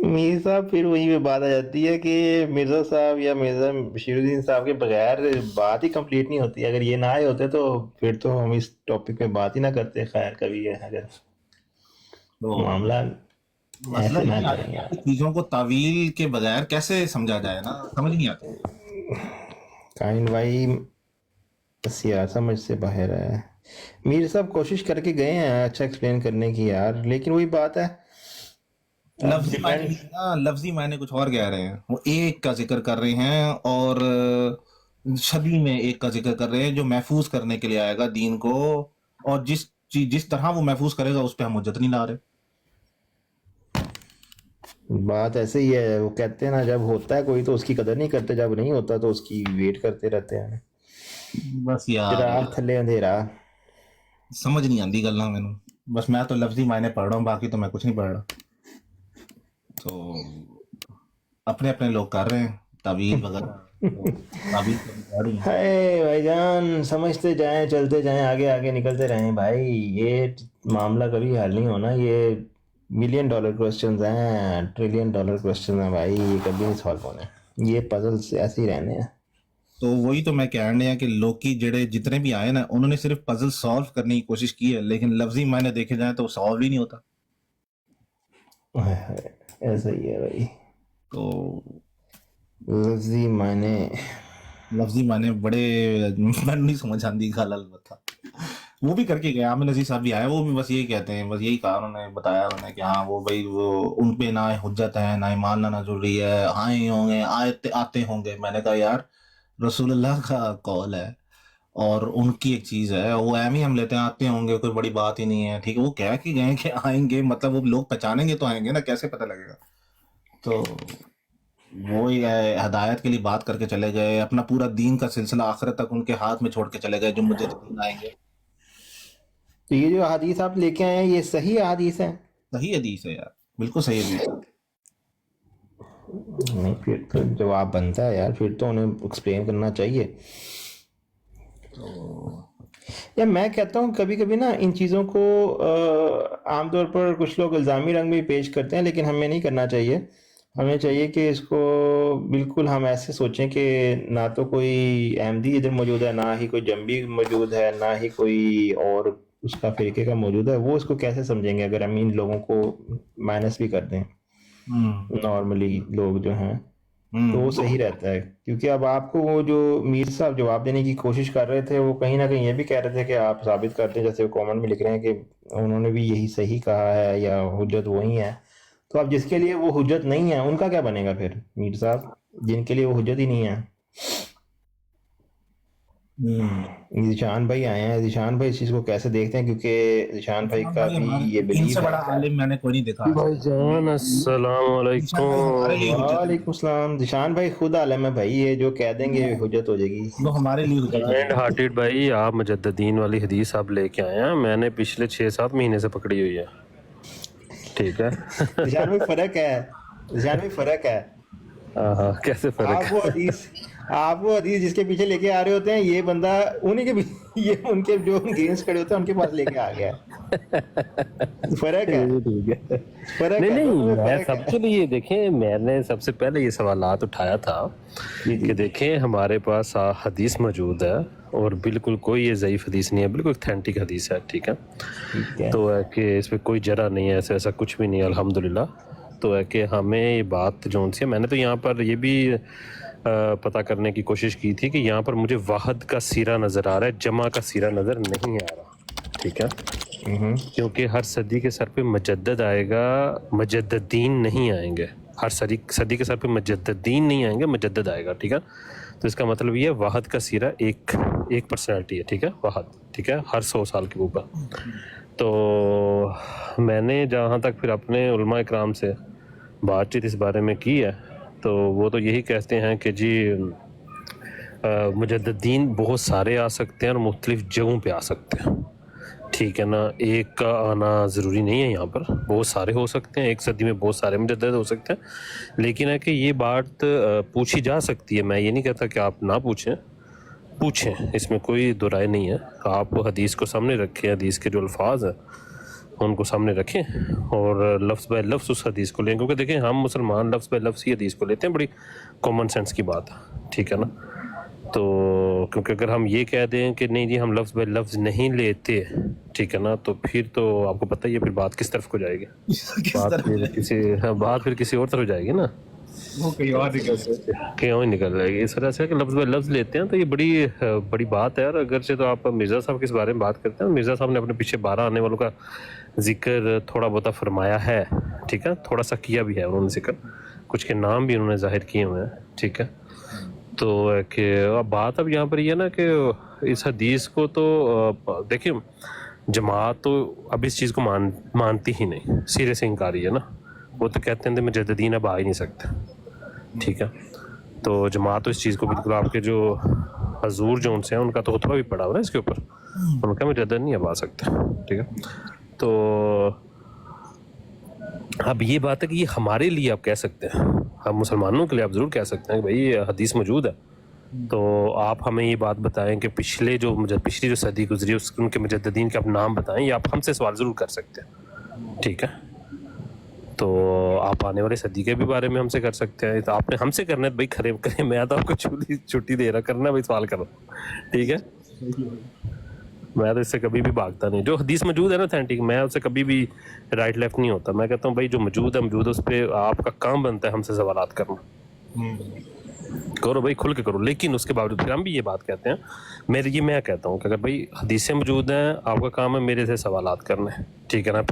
मीर साहब फिर वही पे बात आ जाती है कि मिर्जा साहब या मिर्जा बशीरुद्दीन साहब के बगैर बात ही कंप्लीट नहीं होती। अगर ये ना आए होते तो फिर तो हम इस टॉपिक पे बात ही ना करते। खैर कभी है अगर तो मामला मसला ऐसे ना ये है करें यार। कि चीज़ों को तावील के बगैर कैसे समझा जाए ना, समझ नहीं आता। काइंड भाई बस यार समझ से बाहर है। मीर साहब कोशिश करके गए हैं अच्छा एक्सप्लेन करने की यार, लेकिन वही बात है लफ्जी मायने कुछ और कह रहे हैं, वो एक का जिक्र कर रहे हैं और सदी में एक का जिक्र कर रहे हैं जो महफूज करने के लिए आएगा दीन को, और जिस तरह वो महफूज करेगा उस पर हम हुज्जत नहीं ला रहे। बात ऐसे ही है, वो कहते हैं ना जब होता है कोई तो उसकी कदर नहीं करते, जब नहीं होता तो उसकी वेट करते रहते हैं। बस यार चिराग थल्ले अंधेरा। समझ नहीं आती गल्लां मैनू, बस मैं तो लफ्जी मायने पढ़ रहा हूँ, बाकी तो मैं कुछ नहीं पढ़ रहा। तो अपने अपने लोग कर रहे हैं तावील वगैरह, तो तावील तो पढ़ रही हैं। हाय भाईजान समझते जाएं, चलते जाएं, आगे आगे निकलते रहें भाई। ये मामला कभी हल नहीं होना, ये $1 मिलियन क्वेश्चंस हैं, $1 ट्रिलियन क्वेश्चन हैं भाई, ये कभी नहीं सॉल्व होने। ये पजल्स ऐसे ही रहने हैं। तो वही तो मैं कह रहा कि लोग की जड़े जितने भी आए ना, उन्होंने सिर्फ पजल सॉल्व करने की कोशिश की है, लेकिन लफ्जी मायने देखे जाए तो सॉल्व ही नहीं होता। हाय हाय, ऐसा ही है भाई। तो लफ्जी माने बड़े मैंने नहीं समझ आती गल अलबत्ता। वो भी करके गए, आमिर नजीर साहब भी आए, वो भी बस यही कहते हैं, बस यही कहा उन्होंने, बताया उन्होंने कि हाँ वो भाई वो उन पे ना हुज्जत है, ना ईमान लाना जरूरी है, आए होंगे आते होंगे। मैंने कहा यार रसूलुल्लाह का कौल है और उनकी एक चीज है, वो एम ही हम लेते हैं, आते होंगे कोई बड़ी बात ही नहीं है, ठीक है। वो कह के गए कि आएंगे, मतलब वो लोग पहचानेंगे तो आएंगे ना, कैसे पता लगेगा। तो वो ही हदायत के लिए बात करके चले गए, अपना पूरा दीन का सिलसिला आखिरत तक उनके हाथ में छोड़ के चले गए, जो मुझे दीन आएंगे। तो ये जो हदीस आप लेके आए हैं ये सही हदीस है? सही हदीस है यार, बिल्कुल सही हदीस है। नहीं फिर तो जवाब बनता है यार, फिर तो उन्हें एक्सप्लेन करना चाहिए। या मैं कहता हूँ कभी कभी ना इन चीज़ों को आमतौर पर कुछ लोग इल्ज़ामी रंग में पेश करते हैं, लेकिन हमें नहीं करना चाहिए। हमें चाहिए कि इसको बिल्कुल हम ऐसे सोचें कि ना तो कोई अहमदी इधर मौजूद है, ना ही कोई जंबी मौजूद है, ना ही कोई और उसका फिरके का मौजूद है। वो इसको कैसे समझेंगे अगर हम इन लोगों को माइनस भी कर दें, नॉर्मली लोग जो हैं, तो वो सही रहता है। क्योंकि अब आपको वो जो मीर साहब जवाब देने की कोशिश कर रहे थे, वो कहीं ना कहीं ये भी कह रहे थे कि आप साबित करते हैं, जैसे वो कमेंट में लिख रहे हैं कि उन्होंने भी यही सही कहा है या हुज्जत वही है। तो अब जिसके लिए वो हुज्जत नहीं है उनका क्या बनेगा फिर मीर साहब, जिनके लिए वो हुज्जत ही नहीं है। ज़ीशान भाई आए हैं। ज़ीशान भाई इस चीज़ को कैसे देखते हैं? क्योंकि ज़ीशान भाई का भी ये बिलीफ इनसे बड़ा आलिम मैंने कोई नहीं देखा। भाईजान अस्सलाम वालेकुम। वालेकुम सलाम। ज़ीशान भाई खुद आलम है भाई, ये जो कह देंगे हुज्जत हो जाएगी। वो हमारे लिए हुज्जत है। काइंड हार्टेड भाई, आप मुजद्ददीन वाली हदीस आप लेके आए हैं, मैंने पिछले 6-7 महीने से पकड़ी हुई है, ठीक है। ज़ीशान भाई फर्क है, ज़ीशान भाई फर्क है। हाँ, कैसे फर्क आप वो हदीस जिसके पीछे लेके आ रहे होते हैं, ये बंदा उन्हीं के ये उनके जो अगेंस्ट खड़े होते हैं उनके पास लेके आ गया है। फर्क है, ठीक है। फर्क नहीं है, नहीं, दोनों में मैं फर्क है। सबके लिए देखें, मैंने सबसे पहले ये सवालात उठाया था कि देखें हमारे पास हदीस मौजूद है और बिल्कुल कोई ये ज़ईफ़ हदीस नहीं है, बिल्कुल ऑथेंटिक हदीस है, ठीक है। ठीक है। तो है कि इसमें कोई जरा नहीं है, ऐसा कुछ भी नहीं है अल्हम्दुलिल्लाह। तो है कि हमें ये बात जो सी है, मैंने तो यहाँ पर ये भी पता करने की कोशिश की थी कि यहाँ पर मुझे वाहद का सीरा नज़र आ रहा है, जमा का सीरा नज़र नहीं आ रहा, ठीक है। क्योंकि हर सदी के सर पे मुजद्दद आएगा, मुजद्ददीन नहीं आएंगे। हर सदी के सर पे मुजद्ददीन नहीं आएंगे, मुजद्दद आएगा, ठीक है। तो इसका मतलब ये है वाहद का सीरा एक पर्सनैलिटी है, ठीक है, वाहद, ठीक है, हर 100 साल के ऊपर। तो मैंने जहाँ तक फिर अपने उलमा इकराम से बातचीत इस बारे में की है, तो वो तो यही कहते हैं कि जी मुजद्ददीन बहुत सारे आ सकते हैं और मुख्तलिफ जगहों पे आ सकते हैं, ठीक है ना। एक का आना ज़रूरी नहीं है, यहाँ पर बहुत सारे हो सकते हैं, एक सदी में बहुत सारे मुजद्दद हो सकते हैं। लेकिन है कि ये बात पूछी जा सकती है, मैं ये नहीं कहता कि आप ना पूछें, इसमें कोई दो राय नहीं है। आप हदीस को सामने रखें, हदीस के जो अल्फाज हैं उनको सामने रखें और लफ्ज़ बाय लफ्ज़ उस हदीस को लें, क्योंकि देखें हम मुसलमान लफ्ज़ बाय लफ्ज़ ही हदीस को लेते हैं, बड़ी कॉमन सेंस की बात है, ठीक है ना। तो क्योंकि अगर हम ये कह दें कि नहीं जी हम लफ्ज़ बाय लफ्ज़ नहीं लेते, ठीक है ना, तो फिर तो आपको पता ही है फिर बात किस तरफ को जाएगी, बात फिर किसी और तरफ जाएगी ना, वो कहीं और क्यों ही निकल जाएगी। इस वजह से कि लफ्ज़ बाय लफ्ज़ लेते हैं तो ये बड़ी बात है। और अगर से तो आप मिर्ज़ा साहब किस बारे में बात करते हैं, मिर्ज़ा साहब ने अपने पीछे 12 आने वालों का जिक्र थोड़ा बहुत फरमाया है, ठीक है, थोड़ा सा किया भी है उन्होंने जिक्र, कुछ के नाम भी उन्होंने जाहिर किए हुए हैं, ठीक है। तो कि अब बात अब यहाँ पर ये ना कि इस हदीस को तो देखिए जमात तो अब इस चीज़ को मानती ही नहीं, सिरे से इंकारी है ना। वो तो कहते हैं मुजद्ददीन अब आ ही नहीं सकते, ठीक है। तो जमात तो इस चीज़ को बिल्कुल, आपके जो हजूर जो उनसे हैं उनका तो खुतबा भी पड़ा हुआ है इसके ऊपर, उनका मुजद्दद नहीं अब आ सकते, ठीक है। तो अब ये बात है कि ये हमारे लिए आप कह सकते हैं, हम मुसलमानों के लिए आप ज़रूर कह सकते हैं कि भाई ये हदीस मौजूद है, तो आप हमें ये बात बताएं कि पिछली जो सदी गुजरी उनके मुजद्ददीन के आप नाम बताएं, या आप हमसे सवाल ज़रूर कर सकते हैं, ठीक है। तो आप आने वाले सदी के भी बारे में हमसे कर सकते हैं, तो आपने हमसे करना है भाई खरे करें, मैं तो आपको छुट्टी दे रहा, करना भाई सवाल करो, ठीक है। मैं तो इससे कभी भी भागता नहीं, जो हदीस मौजूद है ना ऑथेंटिक, मैं उससे कभी भी राइट लेफ्ट नहीं होता। मैं कहता हूँ भाई जो मौजूद है उस पर आपका काम बनता है हमसे सवालात करना, करो भाई खुल के करो। लेकिन उसके बावजूद फिर हम भी ये बात कहते हैं, मैं कहता हूँ कि अगर भाई हदीसें मौजूद हैं, आपका काम है मेरे से सवालात करना है, ठीक है ना।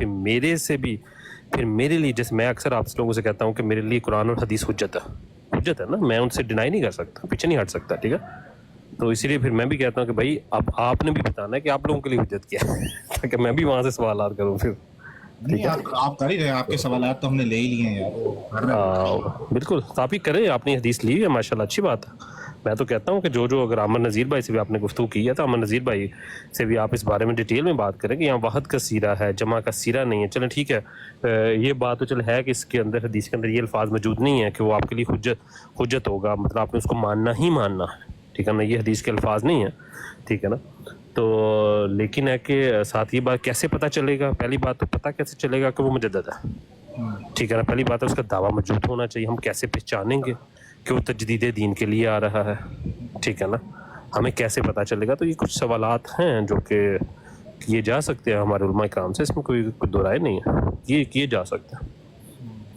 फिर मेरे लिए, जैसे मैं अक्सर आप लोगों से कहता हूँ कि मेरे लिए कुरान और हदीस हुज्जत है ना, मैं उनसे डिनाई नहीं कर सकता, पीछे नहीं हट सकता, ठीक है। तो इसीलिए फिर मैं भी कहता हूँ कि भाई अब आपने भी बताना है कि आप लोगों के लिए हुज्जत क्या है ताकि मैं भी वहाँ से सवालात करूँ फिर। नहीं, आप कर ही रहे हैं, आपके सवालात तो हमने ले ही लिए हैं यार। बिल्कुल, तो आप ही करें, आपने हदीस ली है माशाल्लाह, अच्छी बात है। मैं तो कहता हूँ कि जो अगर अमन नज़ीर भाई से भी आपने गुफ्तगू की है, तो अमन नज़ीर भाई से भी आप इस बारे में डिटेल में बात करें कि यहाँ वाहद का सीरा है, जमा का सीरा नहीं है। चलें ठीक है, ये बात तो चल है कि इसके अंदर हदीस के अंदर ये अल्फाज मौजूद नहीं है कि वो आपके लिए हुज्जत होगा, मतलब आपने उसको मानना ही मानना है, ठीक है ना। ये हदीस के अल्फाज नहीं है, ठीक है ना। तो लेकिन है कि साथ ही बात कैसे पता चलेगा, पहली बात तो पता कैसे चलेगा कि वो मुजद्दद है, ठीक है ना। पहली बात है उसका दावा मौजूद होना चाहिए। हम कैसे पहचानेंगे कि वो तजदीद दीन के लिए आ रहा है, ठीक है ना, हमें कैसे पता चलेगा। तो ये कुछ सवालात हैं जो कि किए जा सकते हैं हमारे उलमा इकराम से, इसमें कोई दो राय नहीं है, ये किए जा सकते हैं।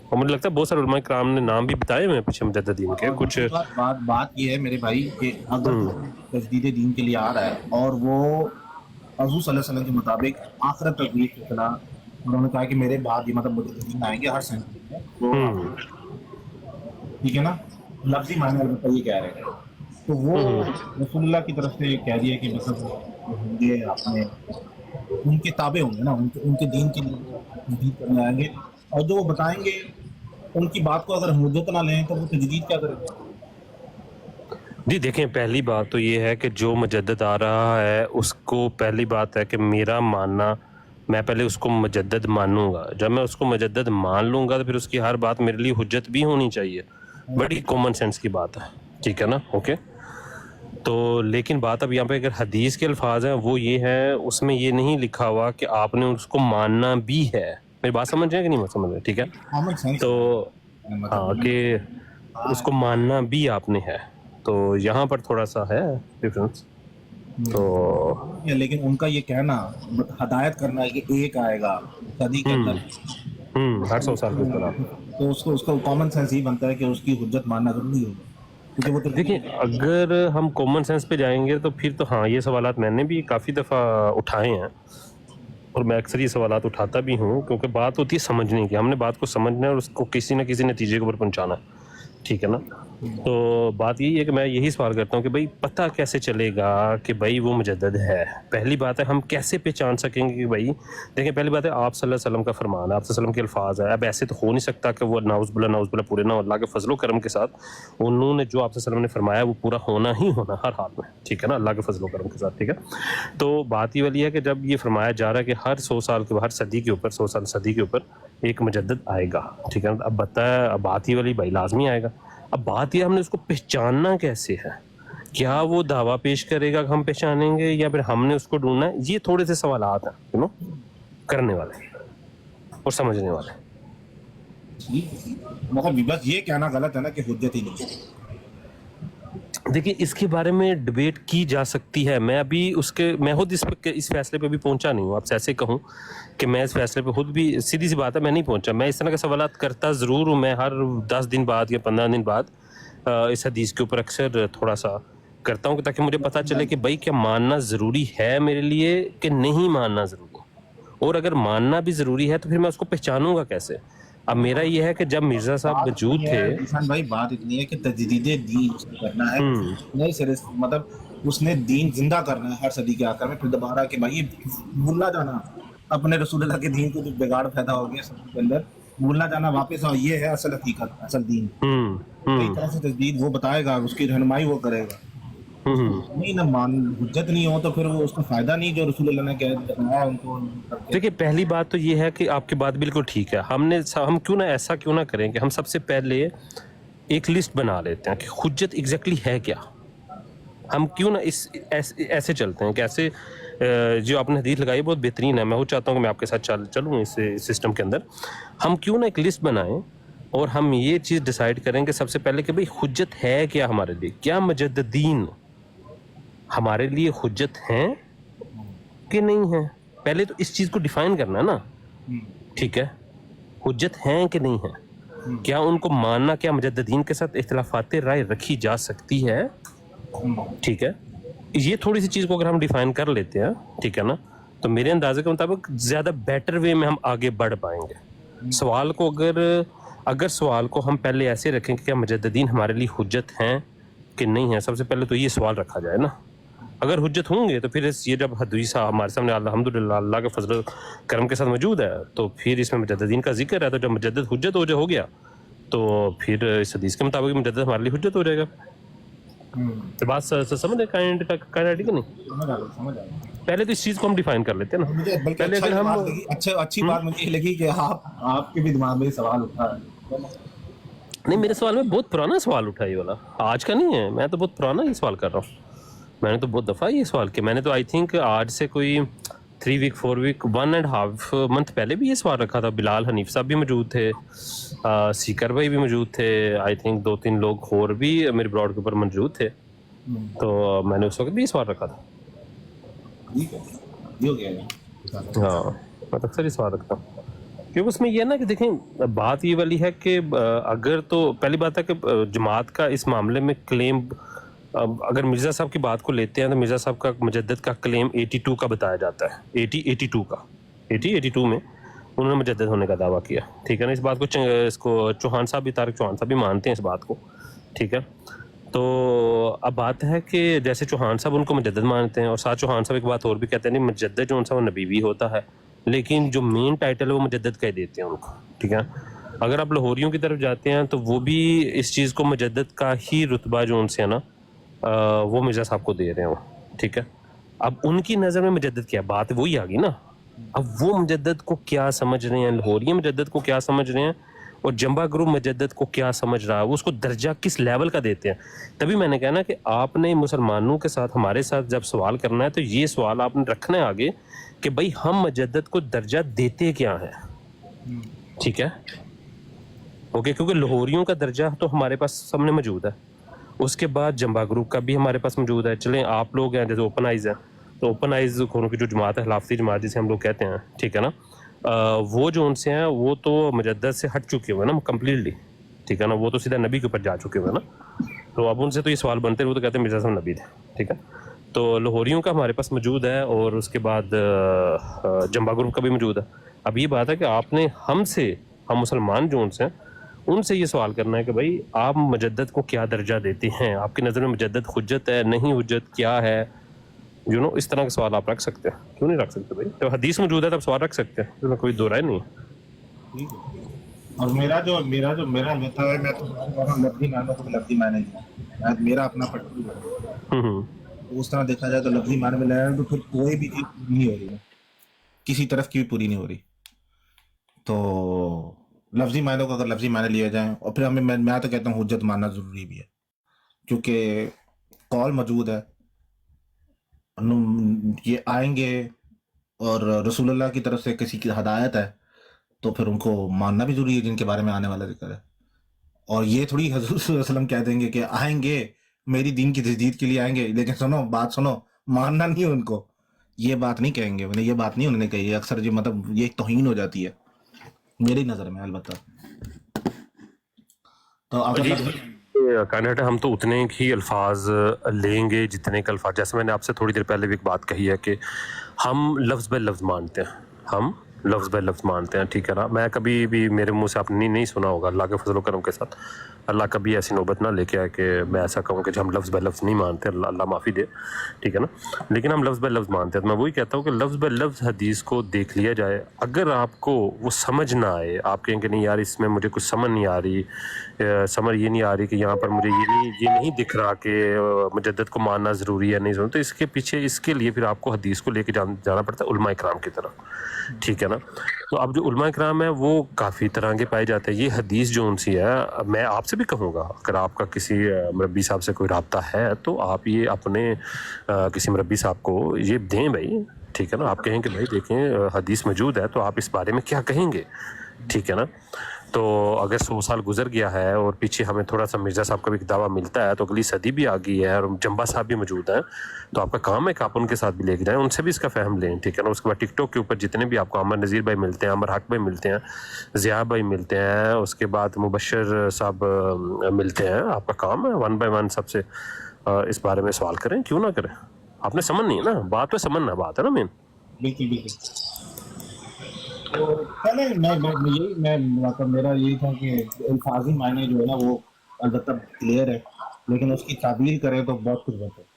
और मुझे लगता है बहुत सारे उलमा इकराम ने नाम भी बताए हुए हैं पीछे मुजद्ददीन के कुछ। बात ये है मेरे भाई कि अगर तजदीद दीन के लिए आ रहा है और वो हज़ूर सल्लल्लाहु अलैहि वसल्लम के मुताबिक आखिरत तक भी इतना, उन्होंने कहा कि मेरे बाद ये मतलब मुजद्ददीन आएंगे हर सेंचुरी में, तो ठीक है ना, लफ्ज़ी मायने में ये कह रहे हैं, तो वो रसूलुल्लाह की तरफ से कह दिया कि मतलब होंगे अपने उनके ताबे होंगे ना, उनके दीन के लिए तजदीद करने आएंगे, और जो वो बताएंगे उनकी बात को अगर हम हुज्जत ना लें तो वो तजदीद क्या करेंगे। जी देखें, पहली बात तो ये है कि जो मुजद्दद आ रहा है उसको पहली बात है कि मेरा मानना, मैं पहले उसको मुजद्दद मानूंगा। जब मैं उसको मुजद्दद मान लूँगा तो फिर उसकी हर बात मेरे लिए हुज्जत भी होनी चाहिए। बड़ी कॉमन सेंस की बात है, ठीक है ना, ओके। तो लेकिन बात अब यहाँ पे अगर हदीस के अल्फाज हैं वो ये है, उसमें ये नहीं लिखा हुआ कि आपने उसको मानना भी है। मेरी बात समझ रहे हैं कि नहीं समझ रहे, ठीक है। कॉमन सेंस तो हाँ कि उसको मानना भी आपने है, तो यहाँ पर थोड़ा सा है डिफरेंस। तो लेकिन उनका ये कहना हदायत करना है कि एक आएगा सदी के अंदर, हर 100 साल के तरह। तो उसको कॉमन सेंस ही बनता है कि उसकी हुज्जत मानना जरूरी होगा, क्योंकि वो तो देखिए अगर हम कॉमन सेंस पे जाएंगे तो फिर तो हाँ, ये सवालात मैंने भी काफ़ी दफ़ा उठाए हैं और मैं अक्सर ये सवालात उठाता भी हूँ, क्योंकि बात होती है समझने की। हमने बात को समझना है और उसको किसी न किसी नतीजे के ऊपर पहुँचाना है, ठीक है ना। तो बात यही है कि मैं यही सवाल करता हूँ कि भाई पता कैसे चलेगा कि भाई वो मुजद्दद है। पहली बात है हम कैसे पहचान सकेंगे कि भाई, देखिए पहली बात है आप सल्लल्लाहु अलैहि वसल्लम का फरमान है, आप सल्लल्लाहु अलैहि वसल्लम के अल्फाज है। अब ऐसे तो हो नहीं सकता कि वो नाउज़ुबिल्लाह पूरे ना, अल्लाह के फजलो करम के साथ उन्होंने जो आप सल्लल्लाहु अलैहि वसल्लम ने फरमाया वो पूरा होना ही होना हर हाल में, ठीक है ना, अल्लाह के फजलो करम के साथ, ठीक है। तो बात ये वाली है कि जब ये फरमाया जा रहा है कि हर 100 साल के हर सदी के ऊपर 100 साल सदी के ऊपर एक मुजद्दद आएगा, ठीक है। अब बताया, अब बात ये वाली भाई लाजमी आएगा। अब बात ये हमने उसको पहचानना कैसे है, क्या वो दावा पेश करेगा कि हम पहचानेंगे या फिर हमने उसको ढूंढना है। ये थोड़े से सवालात हैं यू नो करने वाले और समझने वाले। मतलब बस ये कहना गलत है ना कि हुज्जत ही नहीं। देखिए इसके बारे में डिबेट की जा सकती है। मैं खुद इस फैसले पे भी पहुंचा नहीं हूँ। आपसे ऐसे कहूँ कि मैं इस फैसले पे खुद भी, सीधी सी बात है, मैं नहीं पहुंचा। मैं इस तरह के सवालात करता ज़रूर हूँ। मैं हर 10 दिन बाद या 15 दिन बाद इस हदीस के ऊपर अक्सर थोड़ा सा करता हूँ, ताकि मुझे पता चले कि भाई क्या मानना ज़रूरी है मेरे लिए कि नहीं मानना ज़रूरी, और अगर मानना भी ज़रूरी है तो फिर मैं उसको पहचानूंगा कैसे। अब मेरा ये है कि जब मिर्ज़ा साहब मौजूद थे, निशान भाई बात इतनी है कि तजदीदे दीन करना है, नहीं सिर्फ मतलब उसने दीन जिंदा करना है हर सदी के आखिर में। फिर दोबारा कि भाई भूलना जाना अपने रसूलुल्लाह के दीन को जो बिगाड़ पैदा हो गया सबके अंदर, भूलना जाना वापस आओ, ये है असल हकीकत, असल दीन। कई तरह से तजदीद वो बताएगा, उसकी रहनुमाई वो करेगा। नहीं ना मान हुज्जत नहीं हो तो फिर वो उसका फायदा नहीं जो रसूलुल्लाह ने कहा उनको। देखिए पहली बात तो ये है कि आपकी बात बिल्कुल ठीक है। हम क्यों ना करें कि हम सबसे पहले एक लिस्ट बना लेते हैं कि हुज्जत एग्जैक्टली है क्या। हम क्यों ना ऐसे चलते हैं कि ऐसे जो आपने हदीस लगाई बहुत बेहतरीन है। मैं वो चाहता हूँ कि मैं आपके साथ चलूँ इस सिस्टम के अंदर। हम क्यों ना एक लिस्ट बनाएं और हम ये चीज़ डिसाइड करें कि सबसे पहले कि भाई हुज्जत है क्या हमारे लिए, क्या मुजद्दिदीन हमारे लिए हुज्जत हैं कि नहीं है। पहले तो इस चीज़ को डिफाइन करना है ना, ठीक है, हुज्जत हैं कि नहीं है, क्या उनको मानना, क्या मुजद्दिदीन के साथ इख्तिलाफात राय रखी जा सकती है, ठीक है। ये थोड़ी सी चीज़ को अगर हम डिफाइन कर लेते हैं, ठीक है ना, तो मेरे अंदाजे के मुताबिक ज़्यादा बेटर वे में हम आगे बढ़ पाएंगे। सवाल को अगर सवाल को हम पहले ऐसे रखें कि क्या मुजद्दिदीन हमारे लिए हुज्जत हैं कि नहीं है, सबसे पहले तो ये सवाल रखा जाए ना। अगर हुज्जत होंगे तो फिर ये जब हदीस हमारे सामने अल्हम्दुलिल्लाह अल्लाह के फजल करम के साथ मौजूद है तो फिर इसमें मुजद्दिदीन का जिक्र है। तो जब मुजद्दिद हुज्जत हो गया तो फिर इस हदीस के मुताबिक मुजद्दिद हमारे लिए हुज्जत हो जाएगा। तो बात समझ काइंड ठीक है नहीं। समझ आ पहले तो इस चीज़ को हम डिफाइन कर लेते हैं ना। मुझे बल्कि पहले अगर हम अच्छी बात मुझे ये लगी कि आपके भी दिमाग में सवाल उठा है। नहीं, मेरे सवाल में बहुत पुराना सवाल उठा ये वाला, आज का नहीं है। मैं तो बहुत पुराना ये सवाल कर रहा हूँ। मैंने तो बहुत दफ़ा ये सवाल किया। मैंने तो आई थिंक आज से कोई 3 वीक 4 वीक 1.5 मंथ पहले भी ये सवाल रखा था। बिलाल हनीफ साहब भी मौजूद थे, सीकर भाई भी मौजूद थे, आई थिंक 2-3 लोग और भी मेरे ब्रॉड के ऊपर मौजूद थे। तो मैंने उस वक्त भी ये सवाल रखा था। हाँ, मैं अक्सर ही सवाल रखता हूँ क्योंकि उसमें ये ना कि देखें बात ये वाली है कि अगर तो पहली बात है कि जमात का इस मामले में क्लेम, अगर मिर्ज़ा साहब की बात को लेते हैं तो मिर्ज़ा साहब का मुजद्दिद का क्लेम 82 का बताया जाता है। 82 में उन्होंने मुजद्दिद होने का दावा किया, ठीक है ना। इस बात को इसको चौहान साहब भी, तारिक चौहान साहब भी मानते हैं इस बात को, ठीक है। तो अब बात है कि जैसे चौहान साहब उनको मुजद्दिद मानते हैं और साथ चौहान साहब एक बात और भी कहते हैं, नहीं मुजद्दिद जो उनसा वो नबी भी होता है, लेकिन जो मेन टाइटल है वो मुजद्दिद कह देते हैं उनको, ठीक है। अगर आप लाहौरियों की तरफ जाते हैं तो वो भी इस चीज़ को मुजद्दिद का ही रुतबा जो उनसे है ना वो मिर्ज़ा साहब को दे रहे हो, ठीक है। अब उनकी नज़र में मुजद्दिद क्या, बात वही आ गई ना। अब वो मुजद्दिद को क्या समझ रहे हैं, लाहौरी मुजद्दिद को क्या समझ रहे हैं, اور جنبا گروپ مجدد کو کیا سمجھ رہا ہے, وہ اس کو درجہ کس لیول کا دیتے ہیں. تبھی میں نے کہا نا کہ آپ نے مسلمانوں کے ساتھ ہمارے ساتھ جب سوال کرنا ہے تو یہ سوال آپ نے رکھنا ہے آگے کہ بھائی ہم مجدد کو درجہ دیتے کیا ہیں. ٹھیک ہے, اوکے, کیونکہ لاہوریوں کا درجہ تو ہمارے پاس سامنے موجود ہے, اس کے بعد جنبا گروپ کا بھی ہمارے پاس موجود ہے. چلیں آپ لوگ ہیں جیسے اوپن آئیز ہیں, تو اوپن آئیز کی جو جماعت ہے, خلافتی جماعت جسے ہم لوگ کہتے ہیں, ٹھیک ہے نا, وہ جو ان سے ہیں وہ تو مجدد سے ہٹ چکے ہوئے ہیں نا کمپلیٹلی, ٹھیک ہے نا, وہ تو سیدھا نبی کے اوپر جا چکے ہوئے ہیں نا. تو اب ان سے تو یہ سوال بنتے ہیں, وہ تو کہتے ہیں مرزا صاحب نبی تھے, ٹھیک ہے. تو لاہوریوں کا ہمارے پاس موجود ہے, اور اس کے بعد جنبا گروپ کا بھی موجود ہے. اب یہ بات ہے کہ آپ نے ہم مسلمان جو ان سے ہیں ان سے یہ سوال کرنا ہے کہ بھائی آپ مجدد کو کیا درجہ دیتے ہیں, آپ کی نظر میں مجدد حجت ہے, نہیں حجت, کیا ہے, اس طرح کے سوال آپ رکھ سکتے ہیں. کیوں نہیں رکھ سکتے بھائی؟ جب حدیث موجود ہے تب سوال رکھ سکتے ہیں, اس میں کوئی دو رائے نہیں ہے. اور میرا جو ہے, میں تو لفظی معنی کو لفظی معنی دیا, میرا اپنا پٹی ہے. اس طرح دیکھا جائے تو لفظی معنی میں لے رہے ہیں تو پھر کوئی بھی چیز پوری نہیں ہو رہی ہے, کسی طرف کی بھی پوری نہیں ہو رہی. تو لفظی معنی کو اگر لفظی معنی لیے جائیں, اور پھر ہمیں میں تو کہتا ہوں حجت ماننا ضروری بھی ہے, کیونکہ قول موجود ہے, یہ آئیں گے اور رسول اللہ کی طرف سے کسی کی ہدایت ہے تو پھر ان کو ماننا بھی ضروری ہے جن کے بارے میں آنے والا ذکر ہے. اور یہ تھوڑی حضور صلی اللہ علیہ وسلم کہہ دیں گے کہ آئیں گے میری دین کی تجدید کے لیے آئیں گے, لیکن سنو بات سنو, ماننا نہیں ان کو, یہ بات نہیں کہیں گے, یہ بات نہیں انہوں نے کہی ہے. اکثر جو مطلب یہ توہین ہو جاتی ہے میری نظر میں البتہ. تو کینیڈا ہم تو اتنے ہی الفاظ لیں گے جتنے کے الفاظ, جیسے میں نے آپ سے تھوڑی دیر پہلے بھی ایک بات کہی ہے کہ ہم لفظ بے لفظ مانتے ہیں, ہم لفظ بے لفظ مانتے ہیں, ٹھیک ہے نا. میں کبھی بھی میرے منہ سے آپ نے نہیں سنا ہوگا, اللہ کے فضل و کرم کے ساتھ اللہ کبھی ایسی نوبت نہ لے کے آئے کہ میں ایسا کہوں کہ ہم لفظ بے لفظ نہیں مانتے, اللہ معافی دے, ٹھیک ہے نا. لیکن ہم لفظ بے لفظ مانتے ہیں. تو میں وہی کہتا ہوں کہ لفظ بے لفظ حدیث کو دیکھ لیا جائے, اگر آپ کو وہ سمجھ نہ آئے, آپ کہیں کہ نہیں یار اس میں مجھے کچھ سمجھ نہیں آ رہی, سمجھ یہ نہیں آ رہی کہ یہاں پر مجھے یہ نہیں دکھ رہا کہ مجدد کو ماننا ضروری ہے نہیں ضروری, تو اس کے پیچھے اس کے لیے پھر آپ کو حدیث کو لے کے جانا پڑتا ہے علماء کرام کی طرف, ٹھیک ہے نا. تو اب جو علماء کرام ہیں وہ کافی طرح کے پائے جاتے ہیں. یہ حدیث جو ان سی ہے, میں آپ سے بھی کہوں گا اگر آپ کا کسی مربی صاحب سے کوئی رابطہ ہے تو آپ یہ اپنے کسی مربی صاحب کو یہ دیں بھائی, ٹھیک ہے نا. آپ کہیں کہ بھائی دیکھیں حدیث موجود ہے تو آپ اس بارے میں کیا کہیں گے, ٹھیک ہے نا. تو اگر 100 سال گزر گیا ہے اور پیچھے ہمیں تھوڑا سا مرزا صاحب کا بھی دعویٰ ملتا ہے, تو اگلی صدی بھی آ گئی ہے اور جنبا صاحب بھی موجود ہیں, تو آپ کا کام ہے کہ آپ ان کے ساتھ بھی لے کے جائیں, ان سے بھی اس کا فہم لیں, ٹھیک ہے نا. اس کے بعد ٹک ٹاک کے اوپر جتنے بھی آپ کو عمر نذیر بھائی ملتے ہیں, عمر حق بھائی ملتے ہیں, ضیاء بھائی ملتے ہیں, اس کے بعد مبشر صاحب ملتے ہیں, آپ کا کام ہے 1 by 1 سب سے اس بارے میں سوال کریں, کیوں نہ کریں. آپ نے سمجھ نہیں ہے نا بات, پہ سمجھنا بات ہے نا مین. بالکل بالکل. تو پہلے میرا یہی تھا کہ الفاظی معنی جو ہے نا وہ البتہ کلیئر ہے, لیکن اس کی تعبیر کریں تو بہت کچھ بہتر.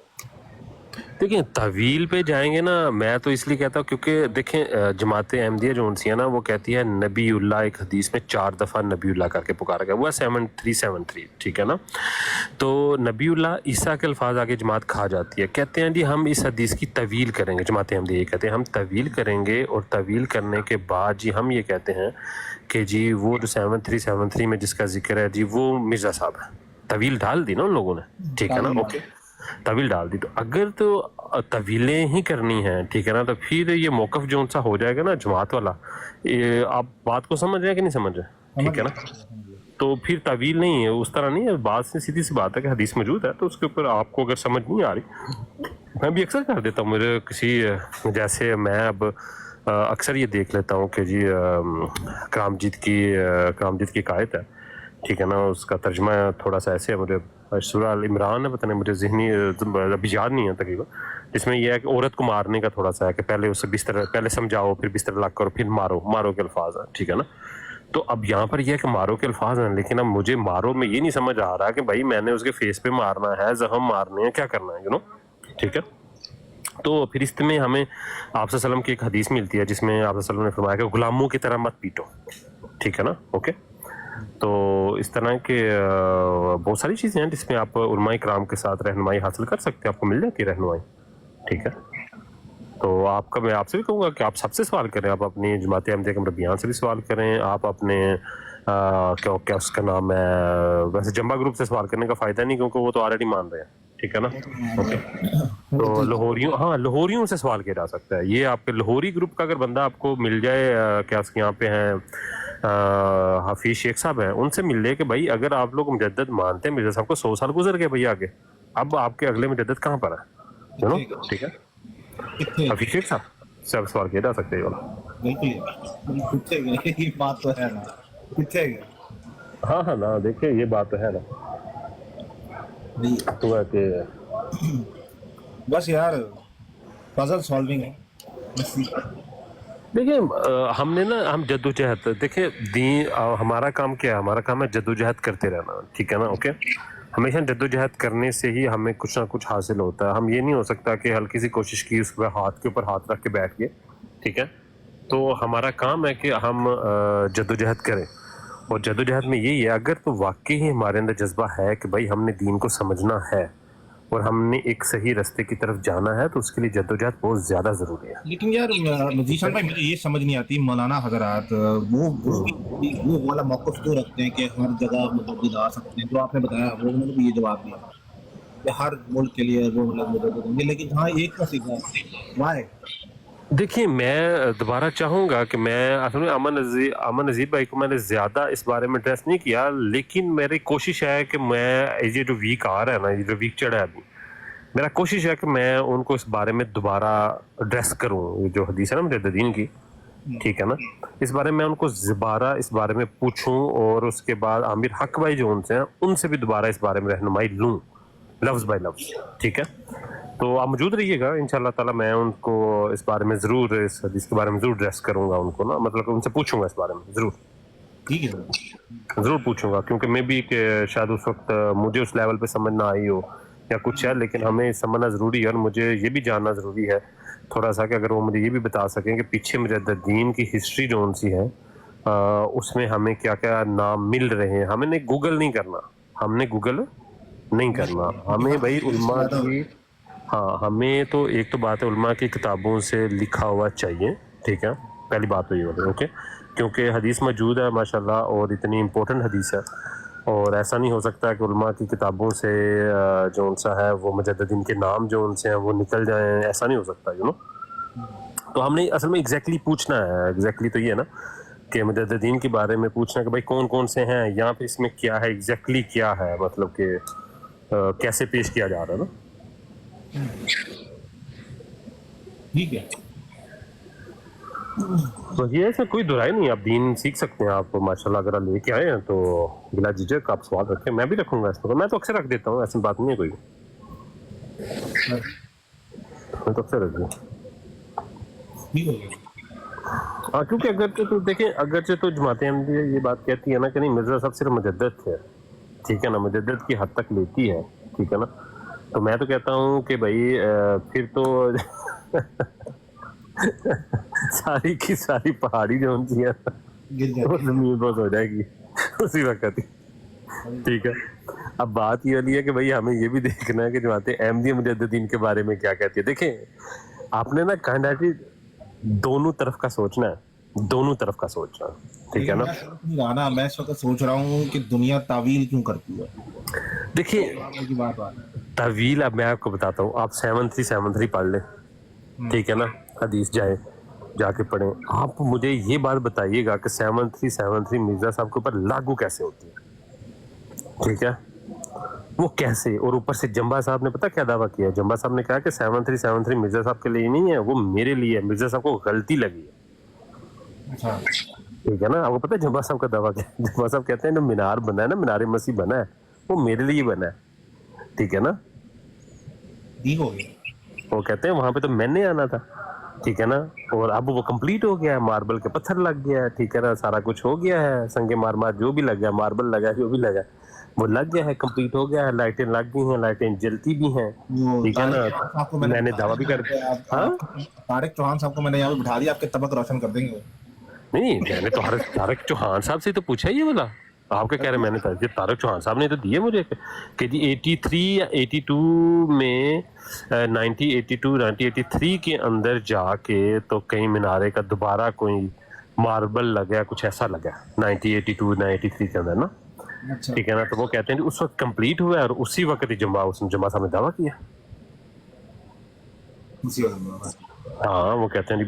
دیکھیں طویل پہ جائیں گے نا, میں تو اس لیے کہتا ہوں کیونکہ دیکھیں جماعت احمدیہ جو انسی ہے نا وہ کہتی ہے نبی اللہ, ایک حدیث میں 4 دفعہ نبی اللہ کر کے پکارا گیا, وہ ہے 7373, ٹھیک ہے نا. تو نبی اللہ عیسیٰ کے الفاظ آگے جماعت کھا جاتی ہے, کہتے ہیں جی ہم اس حدیث کی طویل کریں گے. جماعت احمدیہ یہ کہتے ہیں ہم طویل کریں گے, اور طویل کرنے کے بعد جی ہم یہ کہتے ہیں کہ جی وہ جو 7373 میں جس کا ذکر ہے جی وہ مرزا صاحب ہے. طویل ڈال دی نا ان لوگوں نے, ٹھیک ہے نا, اوکے طویل ڈال دی. تو اگر تو طویلیں ہی کرنی ہیں, ٹھیک ہے نا, تو پھر یہ موقف جو ان سا ہو جائے گا نا جماعت والا, آپ بات کو سمجھ رہے ہیں کہ نہیں سمجھ رہے, ٹھیک ہے نا. تو پھر طویل نہیں ہے, اس طرح نہیں ہے. بات سے سیدھی سی بات ہے کہ حدیث موجود ہے تو اس کے اوپر آپ کو اگر سمجھ نہیں آ رہی, میں بھی اکثر کر دیتا ہوں, میرے کسی جیسے میں اب اکثر یہ دیکھ لیتا ہوں کہ جی کرامجیت کی ایک آیت ہے, ٹھیک ہے نا, اس کا ترجمہ تھوڑا سا ایسے ہے, مجھے سورہ عمران ہے, پتہ نہیں مجھے ذہنی ابھی یاد نہیں ہے تقریباً, جس میں یہ ہے کہ عورت کو مارنے کا تھوڑا سا ہے کہ پہلے اسے پہلے سمجھاؤ, پھر بستر لاگ کرو, پھر مارو کے الفاظ ہیں, ٹھیک ہے نا. تو اب یہاں پر یہ ہے کہ مارو کے الفاظ ہیں, لیکن اب مجھے مارو میں یہ نہیں سمجھ آ رہا کہ بھائی میں نے اس کے فیس پہ مارنا ہے, زخم مارنے ہیں, کیا کرنا ہے, ٹھیک ہے. تو پھر اس میں ہمیں آپ صلی اللہ علیہ وسلم کی ایک حدیث ملتی ہے جس میں آپ صلی اللہ علیہ وسلم نے فرمایا کہ غلاموں کی طرح مت پیٹو, ٹھیک ہے نا, اوکے. تو اس طرح کے بہت ساری چیزیں ہیں جس میں آپ علماء کرام کے ساتھ رہنمائی حاصل کر سکتے ہیں, آپ کو مل جاتی ہے رہنمائی, ٹھیک ہے. تو میں آپ سے بھی کہوں گا کہ آپ سب سے سوال کریں, آپ اپنی جماعت احمدیہ کے مربیان سے بھی سوال کریں, آپ اپنے क्या क्या उसका नाम है, वैसे जंबा ग्रुप से सवाल करने का फायदा नहीं क्योंकि वो तो ऑलरेडी मान रहे हैं, ठीक है ना। ओके, तो लाहौरियों, हाँ लाहौरियों से सवाल किया जा सकता है। ये आपके लाहौरी ग्रुप का अगर बंदा आपको मिल जाए, क्या उसके यहाँ पे हैं हाफिज शेख साहब हैं, उनसे मिल ले कि भाई अगर आप लोग मुजद्दद मानते हैं, मिर्जा साहब को 100 साल गुजर गए भैया आगे, अब आपके अगले मुजद्दद कहाँ पर है, यू नो, ठीक है। हाफिज शेख साहब से आप सवाल किया जा सकते हैं ये वाला। बिल्कुल पूछे गए, ये बात तो है ना, पूछे गए। हाँ हाँ ना, देखिए ये बात तो है ना, नहीं, तो है कि बस यार पजल सॉल्विंग है बस। देखिए हमने ना, हम जद्दोजहद, देखिए दीन हमारा काम क्या है, हमारा काम है जद्दोजहद करते रहना, ठीक है ना। ओके, हमेशा जद्दोजहद करने से ही हमें कुछ ना कुछ हासिल होता है। हम ये नहीं हो सकता कि हल्की सी कोशिश की, उसके बाद हाथ के ऊपर हाथ रख के बैठ गए, ठीक है। तो हमारा काम है कि हम जद्दोजहद करें, और जद्दोजहद में यही है, अगर तो वाकई ही हमारे अंदर जज्बा है कि भाई हमने दीन को समझना है और हमने एक सही रास्ते की तरफ जाना है, तो उसके लिए जद्दोजहद बहुत ज़्यादा ज़रूरी है। लेकिन यार नजीशन भाई, मुझे ये समझ नहीं आती, मौलाना हजरात वो वाला मौक़िफ़ क्यों रखते हैं कि हर जगह मुजद्दिद आ सकते हैं। जो आपने बताया वो उन्होंने भी ये जवाब दिया कि हर मुल्क के लिए वो मतलब मुजद्दिद होंगे, लेकिन हाँ एक का सीखा वाई। देखिए मैं दोबारा चाहूँगा कि मैं असल में अमन नज़ीर भाई को मैंने ज़्यादा इस बारे में एड्रेस नहीं किया, लेकिन मेरी कोशिश है कि मैं ये जो वीक आ रहा है ना, ये जो वीक चढ़ा है अभी, मेरा कोशिश है कि मैं उनको इस बारे में दोबारा एड्रेस करूँ। ये जो हदीस है ना मुजद्दिदीन की, ठीक है ना, इस बारे में उनको दोबारा इस बारे में पूछूँ, और उसके बाद आमिर हक भाई जो उनसे हैं उनसे भी दोबारा इस बारे में रहनुमाई लूँ, लफ्ज़ बाय लफ्ज़, ठीक है। तो आप मौजूद रहिएगा, इंशाल्लाह ताला मैं उनको इस बारे में ज़रूर, इस हदीस के बारे में ज़रूर एड्रेस करूँगा उनको ना, मतलब उनसे पूछूंगा इस बारे में ज़रूर, ठीक है, ज़रूर पूछूंगा, क्योंकि मैं भी कि शायद उस वक्त मुझे उस लेवल पे समझ ना आई हो या कुछ है, लेकिन हमें समझना ज़रूरी है, और मुझे ये भी जानना ज़रूरी है थोड़ा सा कि अगर वो मुझे ये भी बता सकें कि पीछे मुजद्दिदीन की हिस्ट्री जो उनसी है उसमें हमें क्या क्या नाम मिल रहे हैं। हमें नहीं गूगल नहीं करना, हमने गूगल नहीं करना, हमें भाई उलमा की, हाँ हमें तो एक तो बात है उलमा की किताबों से लिखा हुआ चाहिए, ठीक है, पहली बात तो ये होती है। ओके, क्योंकि हदीस मौजूद है माशाल्लाह, और इतनी इम्पोर्टेंट हदीस है, और ऐसा नहीं हो सकता कि उलमा की किताबों से जो उनसा है वो मुजद्दिदीन के नाम जो उनसे हैं वो निकल जाएं, ऐसा नहीं हो सकता, यू नो। तो हमने असल में एग्जैक्टली पूछना है, एग्जैक्टली तो ये है ना कि मुजद्दिदीन के बारे में पूछना है कि भाई कौन कौन से हैं, यहाँ पे इसमें क्या है, एग्जैक्टली क्या है, मतलब कि कैसे पेश किया जा रहा है ना। ठीक है। तो ये ऐसा कोई दुराई नहीं, आप दीन सीख सकते हैं आप माशाल्लाह, अगर आप लेके आए हैं तो बिला झिझक आप सवाल रखें, मैं भी रखूंगा इसमें, मैं तो अक्सर रख देता हूँ, ऐसी बात नहीं है कोई, मैं तो अक्सर रख दूँ। हाँ, क्योंकि अगर तो देखें, अगरचे तो जमात अहमदिया ये बात कहती है ना कि नहीं मिर्जा साहब सिर्फ मुजद्दिद थे, ठीक है ना, मुजद्दिद की हद तक लेती है, ठीक है ना, तो मैं तो कहता हूँ कि भाई फिर तो सारी की सारी पहाड़ी जो उनकी है वो जमीन पर हो जाएगी उसी वक्त ही, ठीक है। अब बात ये वाली है कि भाई हमें ये भी देखना है कि जमात अहमदिया मुजद्दिदीन के बारे में क्या कहती है। देखें आपने ना कहना कि दोनों तरफ का सोचना है, दोनों तरफ का सोचना, ठीक है ना। मैं इस वक्त सोच रहा हूँ कि दुनिया तावील क्यों करती है। देखिए तावील, अब मैं आपको बताता हूँ, आप 7373 पढ़ लें, ठीक है ना, हदीस जाके पढ़ें, आप मुझे ये बात बताइएगा कि 7373 मिर्जा साहब के ऊपर लागू कैसे होती है, ठीक है, वो कैसे। और ऊपर से जंबा साहब ने पता क्या दावा किया, जंबा साहब ने कहा कि 7373 मिर्जा साहब के लिए नहीं है, वो मेरे लिए है, मिर्जा साहब को गलती लगी है, ठीक है ना। आपको पता है जंबा साहब का दावा क्या, जंबा साहब कहते हैं जो मीनार बना है ना, मीनार मसीह बना है, वो मेरे लिए बना है, ठीक है ना। वो कहते हैं वहां पे तो मैंने आना था, ठीक है ना, और अब वो कंप्लीट हो गया है, मार्बल के पत्थर लग गया है, ठीक है ना, सारा कुछ हो गया है, संगे मार जो भी लग गया, मार्बल लगा जो भी लगा वो लग गया है, कंप्लीट हो गया है, लाइटें लग गई हैं, लाइटें जलती भी हैं, ठीक है ना। मैंने दावा भी कर दिया, तारिक चौहान साहब को मैंने यहाँ पे बिठा दिया, आपके तबक रोशन कर देंगे। नहीं, मैंने तो तारिक चौहान साहब से तो पूछा ही वाला, आप क्या कह रहे हैं, मैंने तो तारिक चौहान साहब ने तो दिए मुझे कि जी 83 या 82 में 1982 1983 के अंदर जाके तो कहीं मीनारे का दोबारा कोई मार्बल लगा, कुछ ऐसा लगा 1982 या 83 के अंदर ना, अच्छा ठीक है ना। तो वो कहते हैं कि उस वक्त कंप्लीट हुआ है और उसी वक्त ही उसने जुम्मा साहब ने दावा किया। उसी वक्त हाँ वो कहते हैं